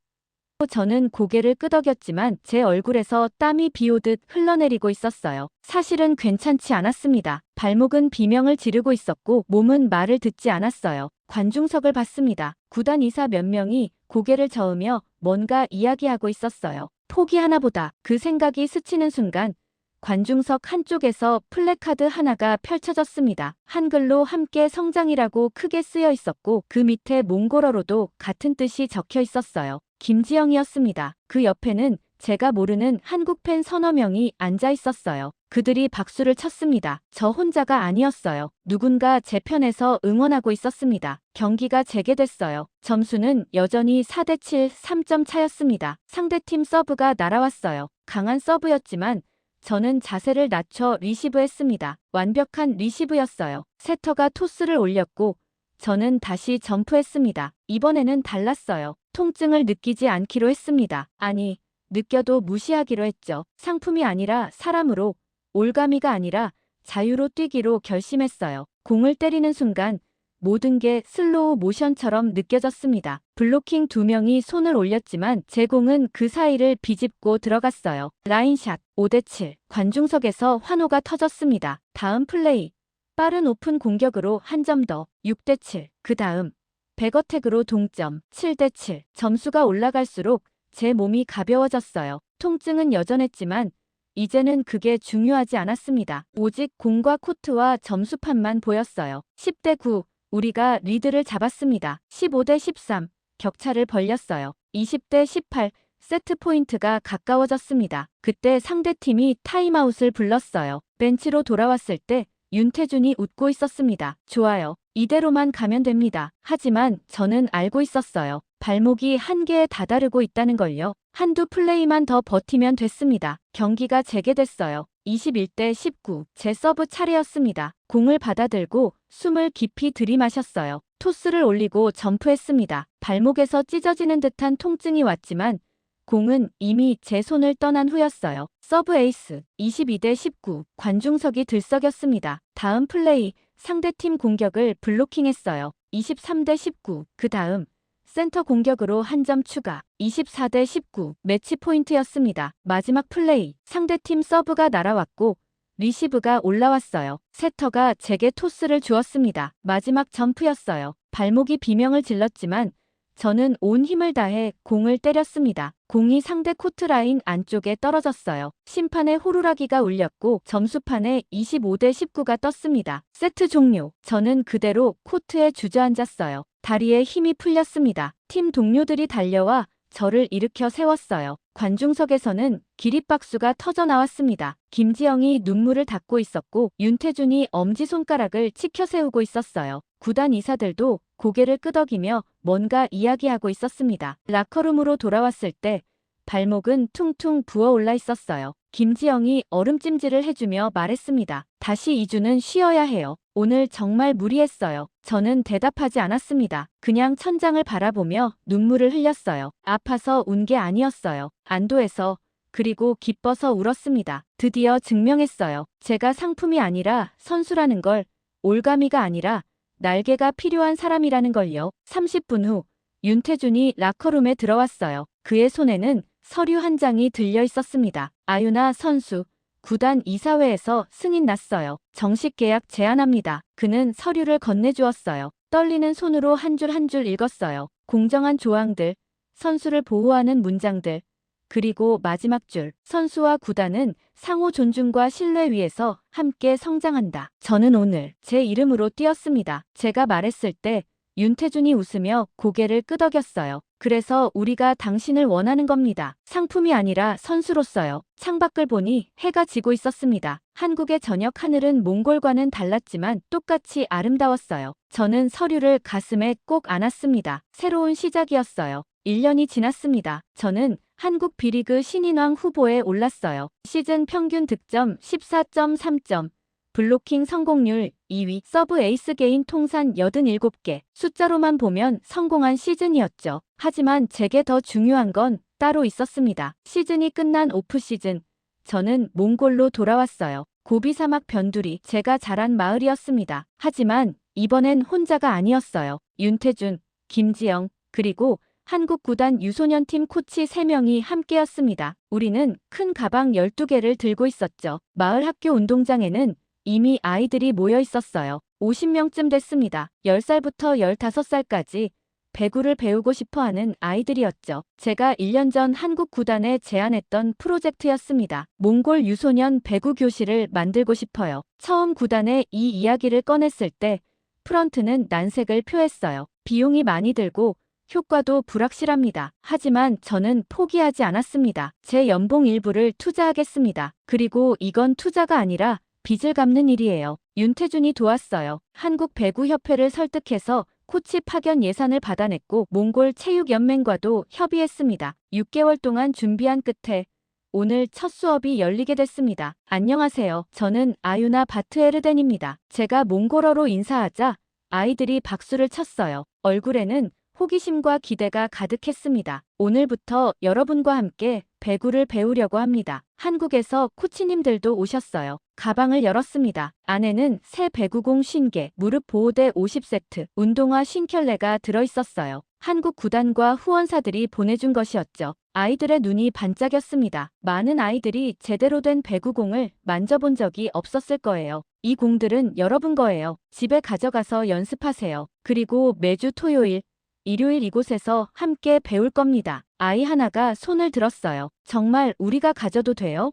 저는 고개를 끄덕였지만 제 얼굴에서 땀이 비오듯 흘러내리고 있었어요. 사실은 괜찮지 않았습니다. 발목은 비명을 지르고 있었고 몸은 말을 듣지 않았어요. 관중석을 봤습니다. 구단 이사 몇 명이 고개를 저으며 뭔가 이야기하고 있었어요. 포기하나 보다. 그 생각이 스치는 순간 관중석 한쪽에서 플래카드 하나가 펼쳐졌습니다. 한글로 함께 성장이라고 크게 쓰여 있었고 그 밑에 몽골어로도 같은 뜻이 적혀 있었어요. 김지영이었습니다. 그 옆에는 제가 모르는 한국 팬 서너 명이 앉아 있었어요. 그들이 박수를 쳤습니다. 저 혼자가 아니었어요. 누군가 제 편에서 응원하고 있었습니다. 경기가 재개됐어요. 점수는 여전히 4대7 3점 차였습니다. 상대팀 서브가 날아왔어요. 강한 서브였지만 저는 자세를 낮춰 리시브했습니다. 완벽한 리시브였어요. 세터가 토스를 올렸고 저는 다시 점프했습니다. 이번에는 달랐어요. 통증을 느끼지 않기로 했습니다. 아니, 느껴도 무시하기로 했죠. 상품이 아니라 사람으로, 올가미가 아니라 자유로 뛰기로 결심했어요. 공을 때리는 순간 모든 게 슬로우 모션처럼 느껴졌습니다. 블로킹 2명이 손을 올렸지만 제 공은 그 사이를 비집고 들어갔어요. 라인샷 5대7. 관중석에서 환호가 터졌습니다. 다음 플레이. 빠른 오픈 공격으로 한 점 더. 6대7. 그 다음. 백어택으로 동점. 7대7. 점수가 올라갈수록 제 몸이 가벼워졌어요. 통증은 여전했지만 이제는 그게 중요하지 않았습니다. 오직 공과 코트와 점수판만 보였어요. 10대9. 우리가 리드를 잡았습니다. 15대13. 격차를 벌렸어요. 20대18. 세트 포인트가 가까워졌습니다. 그때 상대팀이 타임아웃을 불렀어요. 벤치로 돌아왔을 때 윤태준이 웃고 있었습니다. 좋아요. 이대로만 가면 됩니다. 하지만 저는 알고 있었어요. 발목이 한계에 다다르고 있다는 걸요. 한두 플레이만 더 버티면 됐습니다. 경기가 재개됐어요. 21대19. 제 서브 차례였습니다. 공을 받아들고 숨을 깊이 들이마셨어요. 토스를 올리고 점프했습니다. 발목에서 찢어지는 듯한 통증이 왔지만 공은 이미 제 손을 떠난 후였어요. 서브 에이스. 22대19. 관중석이 들썩였습니다. 다음 플레이. 상대팀 공격을 블로킹했어요. 23대19. 그 다음. 센터 공격으로 한 점 추가. 24대19. 매치 포인트였습니다. 마지막 플레이. 상대팀 서브가 날아왔고 리시브가 올라왔어요. 세터가 제게 토스를 주었습니다. 마지막 점프였어요. 발목이 비명을 질렀지만 저는 온 힘을 다해 공을 때렸습니다. 공이 상대 코트라인 안쪽에 떨어졌어요. 심판의 호루라기가 울렸고 점수판에 25대19가 떴습니다. 세트 종료. 저는 그대로 코트에 주저앉았어요. 다리에 힘이 풀렸습니다. 팀 동료들이 달려와 저를 일으켜 세웠어요. 관중석에서는 기립박수가 터져 나왔습니다. 김지영이 눈물을 닦고 있었고 윤태준이 엄지손가락을 치켜 세우고 있었어요. 구단 이사들도 고개를 끄덕이며 뭔가 이야기하고 있었습니다. 라커룸으로 돌아왔을 때 발목은 퉁퉁 부어올라 있었어요. 김지영이 얼음찜질을 해주며 말했습니다. 다시 2주는 쉬어야 해요. 오늘 정말 무리했어요. 저는 대답하지 않았습니다. 그냥 천장을 바라보며 눈물을 흘렸어요. 아파서 운 게 아니었어요. 안도해서, 그리고 기뻐서 울었습니다. 드디어 증명했어요. 제가 상품이 아니라 선수라는 걸, 올가미가 아니라 날개가 필요한 사람이라는 걸요. 30분 후 윤태준이 라커룸에 들어왔어요. 그의 손에는 서류 한 장이 들려 있었습니다. 아유나 선수, 구단 이사회에서 승인 났어요. 정식 계약 제안합니다. 그는 서류를 건네주었어요. 떨리는 손으로 한 줄 한 줄 읽었어요. 공정한 조항들, 선수를 보호하는 문장들, 그리고 마지막 줄, 선수와 구단은 상호 존중과 신뢰 위에서 함께 성장한다. 저는 오늘 제 이름으로 뛰었습니다. 제가 말했을 때 윤태준이 웃으며 고개를 끄덕였어요. 그래서 우리가 당신을 원하는 겁니다. 상품이 아니라 선수로서요. 창밖을 보니 해가 지고 있었습니다. 한국의 저녁 하늘은 몽골과는 달랐지만 똑같이 아름다웠어요. 저는 서류를 가슴에 꼭 안았습니다. 새로운 시작이었어요. 1년이 지났습니다. 저는 한국 B리그 신인왕 후보에 올랐어요. 시즌 평균 득점 14.3점, 블로킹 성공률 2위, 서브 에이스 개인 통산 87개. 숫자로만 보면 성공한 시즌이었죠. 하지만 제게 더 중요한 건 따로 있었습니다. 시즌이 끝난 오프 시즌, 저는 몽골로 돌아왔어요. 고비 사막 변두리, 제가 자란 마을이었습니다. 하지만 이번엔 혼자가 아니었어요. 윤태준, 김지영, 그리고 한국 구단 유소년팀 코치 3명이 함께였습니다. 우리는 큰 가방 12개를 들고 있었죠. 마을 학교 운동장에는 이미 아이들이 모여 있었어요. 50명쯤 됐습니다. 10살부터 15살까지 배구를 배우고 싶어하는 아이들이었죠. 제가 1년 전 한국 구단에 제안했던 프로젝트였습니다. 몽골 유소년 배구 교실을 만들고 싶어요. 처음 구단에 이 이야기를 꺼냈을 때 프런트는 난색을 표했어요. 비용이 많이 들고 효과도 불확실합니다. 하지만 저는 포기하지 않았습니다. 제 연봉 일부를 투자하겠습니다. 그리고 이건 투자가 아니라 빚을 갚는 일이에요. 윤태준이 도왔어요. 한국 배구협회를 설득해서 코치 파견 예산을 받아냈고 몽골 체육연맹과도 협의했습니다. 6개월 동안 준비한 끝에 오늘 첫 수업이 열리게 됐습니다. 안녕하세요. 저는 아유나 바트에르덴입니다. 제가 몽골어로 인사하자 아이들이 박수를 쳤어요. 얼굴에는 호기심과 기대가 가득했습니다. 오늘부터 여러분과 함께 배구를 배우려고 합니다. 한국에서 코치님들도 오셨어요. 가방을 열었습니다. 안에는 새 배구공 50개, 무릎 보호대 50세트, 운동화 50켤레가 들어있었어요. 한국 구단과 후원사들이 보내준 것이었죠. 아이들의 눈이 반짝였습니다. 많은 아이들이 제대로 된 배구공을 만져본 적이 없었을 거예요. 이 공들은 여러분 거예요. 집에 가져가서 연습하세요. 그리고 매주 토요일, 일요일 이곳에서 함께 배울 겁니다. 아이 하나가 손을 들었어요. 정말 우리가 가져도 돼요?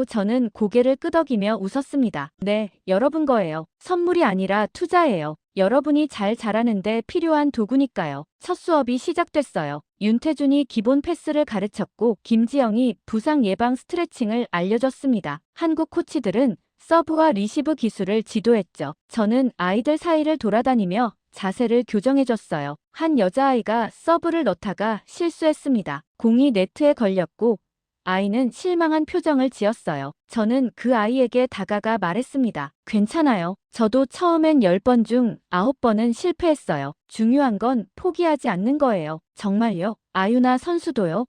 저는 고개를 끄덕이며 웃었습니다. 네, 여러분 거예요. 선물이 아니라 투자예요. 여러분이 잘 자라는데 필요한 도구니까요. 첫 수업이 시작됐어요. 윤태준이 기본 패스를 가르쳤고 김지영이 부상 예방 스트레칭을 알려줬습니다. 한국 코치들은 서브와 리시브 기술을 지도했죠. 저는 아이들 사이를 돌아다니며 자세를 교정해줬어요. 한 여자아이가 서브를 넣다가 실수했습니다. 공이 네트에 걸렸고 아이는 실망한 표정을 지었어요. 저는 그 아이에게 다가가 말했습니다. 괜찮아요. 저도 처음엔 10번 중 9번은 실패했어요. 중요한 건 포기하지 않는 거예요. 정말요? 아유나 선수도요?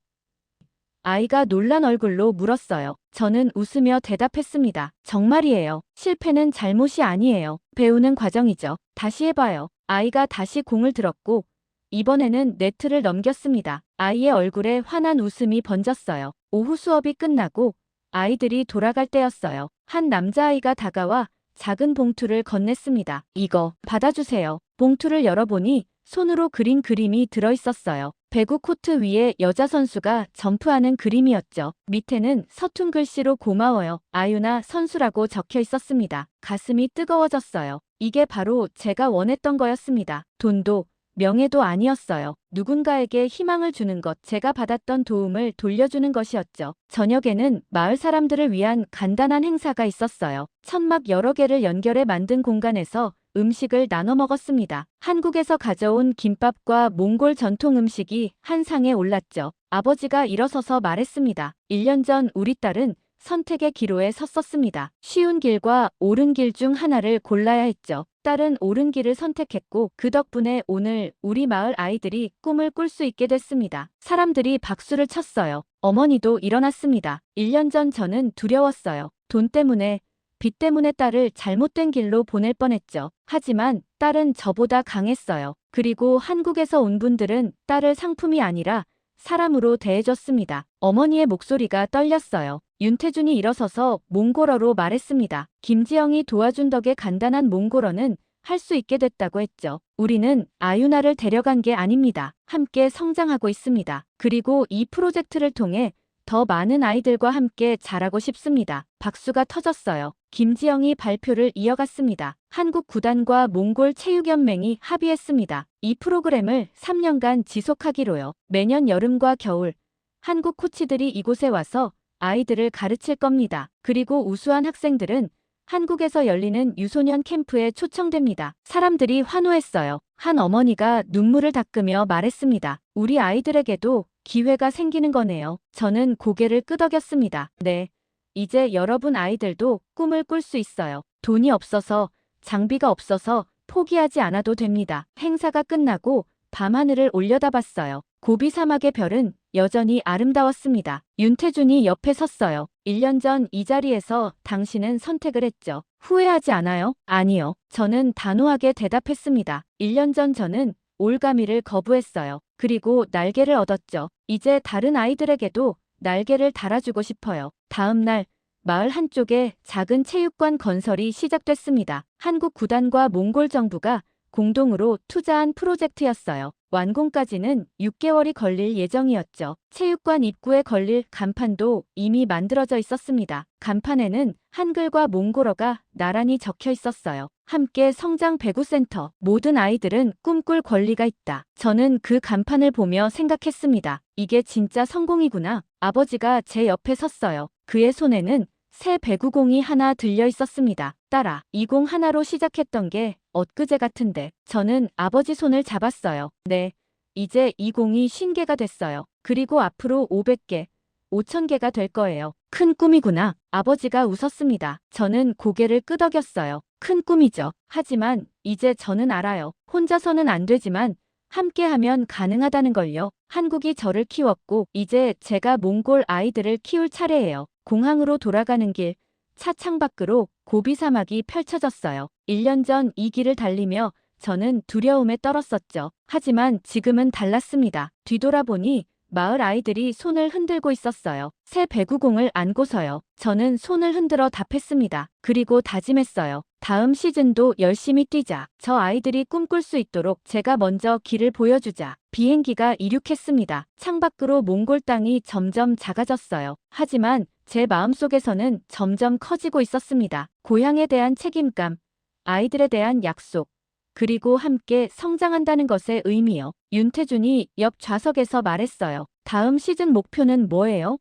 아이가 놀란 얼굴로 물었어요. 저는 웃으며 대답했습니다. 정말이에요. 실패는 잘못이 아니에요. 배우는 과정이죠. 다시 해봐요. 아이가 다시 공을 들었고 이번에는 네트를 넘겼습니다. 아이의 얼굴에 환한 웃음이 번졌어요. 오후 수업이 끝나고 아이들이 돌아갈 때였어요. 한 남자아이가 다가와 작은 봉투를 건넸습니다. 이거 받아주세요. 봉투를 열어보니 손으로 그린 그림이 들어있었어요. 배구 코트 위에 여자 선수가 점프하는 그림이었죠. 밑에는 서툰 글씨로 고마워요. 아유나 선수라고 적혀 있었습니다. 가슴이 뜨거워졌어요. 이게 바로 제가 원했던 거였습니다. 돈도 명예도 아니었어요. 누군가에게 희망을 주는 것, 제가 받았던 도움을 돌려주는 것이었죠. 저녁에는 마을 사람들을 위한 간단한 행사가 있었어요. 천막 여러 개를 연결해 만든 공간에서 음식을 나눠 먹었습니다. 한국에서 가져온 김밥과 몽골 전통 음식이 한 상에 올랐죠. 아버지가 일어서서 말했습니다. 1년 전 우리 딸은 선택의 기로에 섰었습니다. 쉬운 길과 옳은 길 중 하나를 골라야 했죠. 딸은 옳은 길을 선택했고 그 덕분에 오늘 우리 마을 아이들이 꿈을 꿀 수 있게 됐습니다. 사람들이 박수를 쳤어요. 어머니도 일어났습니다. 1년 전 저는 두려웠어요. 돈 때문에, 빚 때문에 딸을 잘못된 길로 보낼 뻔했죠. 하지만 딸은 저보다 강했어요. 그리고 한국에서 온 분들은 딸을 상품이 아니라 사람으로 대해줬습니다. 어머니의 목소리가 떨렸어요. 윤태준이 일어서서 몽골어로 말했습니다. 김지영이 도와준 덕에 간단한 몽골어는 할 수 있게 됐다고 했죠. 우리는 아유나를 데려간 게 아닙니다. 함께 성장하고 있습니다. 그리고 이 프로젝트를 통해 더 많은 아이들과 함께 자라고 싶습니다. 박수가 터졌어요. 김지영이 발표를 이어갔습니다. 한국 구단과 몽골 체육연맹이 합의했습니다. 이 프로그램을 3년간 지속하기로요. 매년 여름과 겨울, 한국 코치들이 이곳에 와서 아이들을 가르칠 겁니다. 그리고 우수한 학생들은 한국에서 열리는 유소년 캠프에 초청됩니다. 사람들이 환호했어요. 한 어머니가 눈물을 닦으며 말했습니다. 우리 아이들에게도 기회가 생기는 거네요. 저는 고개를 끄덕였습니다. 네. 이제 여러분 아이들도 꿈을 꿀 수 있어요. 돈이 없어서, 장비가 없어서 포기하지 않아도 됩니다. 행사가 끝나고 밤하늘을 올려다봤어요. 고비 사막의 별은 여전히 아름다웠습니다. 윤태준이 옆에 섰어요. 1년 전 이 자리에서 당신은 선택을 했죠. 후회하지 않아요? 아니요. 저는 단호하게 대답했습니다. 1년 전 저는 올가미를 거부했어요. 그리고 날개를 얻었죠. 이제 다른 아이들에게도 날개를 달아주고 싶어요. 다음 날 마을 한쪽에 작은 체육관 건설이 시작됐습니다. 한국 구단과 몽골 정부가 공동으로 투자한 프로젝트였어요. 완공까지는 6개월이 걸릴 예정이었죠. 체육관 입구에 걸릴 간판도 이미 만들어져 있었습니다. 간판에는 한글과 몽골어가 나란히 적혀 있었어요. 함께 성장 배구센터. 모든 아이들은 꿈꿀 권리가 있다. 저는 그 간판을 보며 생각했습니다. 이게 진짜 성공이구나. 아버지가 제 옆에 섰어요. 그의 손에는 새 배구공이 하나 들려 있었습니다. 딸아, 이 공 하나로 시작했던 게 엊그제 같은데. 저는 아버지 손을 잡았어요. 네, 이제 이 공이 50개가 됐어요. 그리고 앞으로 500개, 5000개가 될 거예요. 큰 꿈이구나. 아버지가 웃었습니다. 저는 고개를 끄덕였어요. 큰 꿈이죠. 하지만 이제 저는 알아요. 혼자서는 안 되지만 함께하면 가능하다는 걸요. 한국이 저를 키웠고 이제 제가 몽골 아이들을 키울 차례예요. 공항으로 돌아가는 길, 차 창밖으로 고비 사막이 펼쳐졌어요. 1년 전 이 길을 달리며 저는 두려움에 떨었었죠. 하지만 지금은 달랐습니다. 뒤돌아보니 마을 아이들이 손을 흔들고 있었어요. 새 배구공을 안고서요. 저는 손을 흔들어 답했습니다. 그리고 다짐했어요. 다음 시즌도 열심히 뛰자. 저 아이들이 꿈꿀 수 있도록 제가 먼저 길을 보여주자. 비행기가 이륙했습니다. 창밖으로 몽골 땅이 점점 작아졌어요. 하지만 제 마음속에서는 점점 커지고 있었습니다. 고향에 대한 책임감, 아이들에 대한 약속, 그리고 함께 성장한다는 것의 의미요. 윤태준이 옆 좌석에서 말했어요. 다음 시즌 목표는 뭐예요?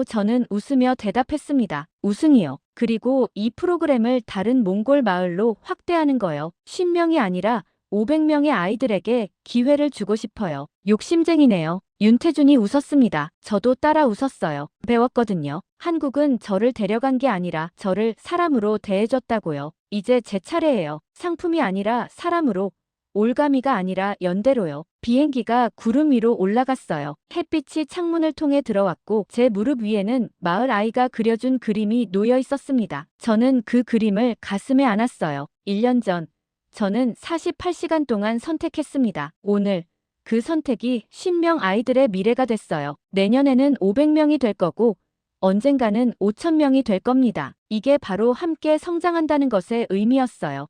저는 웃으며 대답했습니다. 우승이요. 그리고 이 프로그램을 다른 몽골 마을로 확대하는 거요. 10명이 아니라 500명의 아이들에게 기회를 주고 싶어요. 욕심쟁이네요. 윤태준이 웃었습니다. 저도 따라 웃었어요. 배웠거든요. 한국은 저를 데려간 게 아니라 저를 사람으로 대해줬다고요. 이제 제 차례예요. 상품이 아니라 사람으로, 올가미가 아니라 연대로요. 비행기가 구름 위로 올라갔어요. 햇빛이 창문을 통해 들어왔고 제 무릎 위에는 마을 아이가 그려준 그림이 놓여 있었습니다. 저는 그 그림을 가슴에 안았어요. 1년 전 저는 48시간 동안 선택했습니다. 오늘 그 선택이 10명 아이들의 미래가 됐어요. 내년에는 500명이 될 거고 언젠가는 5000명이 될 겁니다. 이게 바로 함께 성장한다는 것의 의미였어요.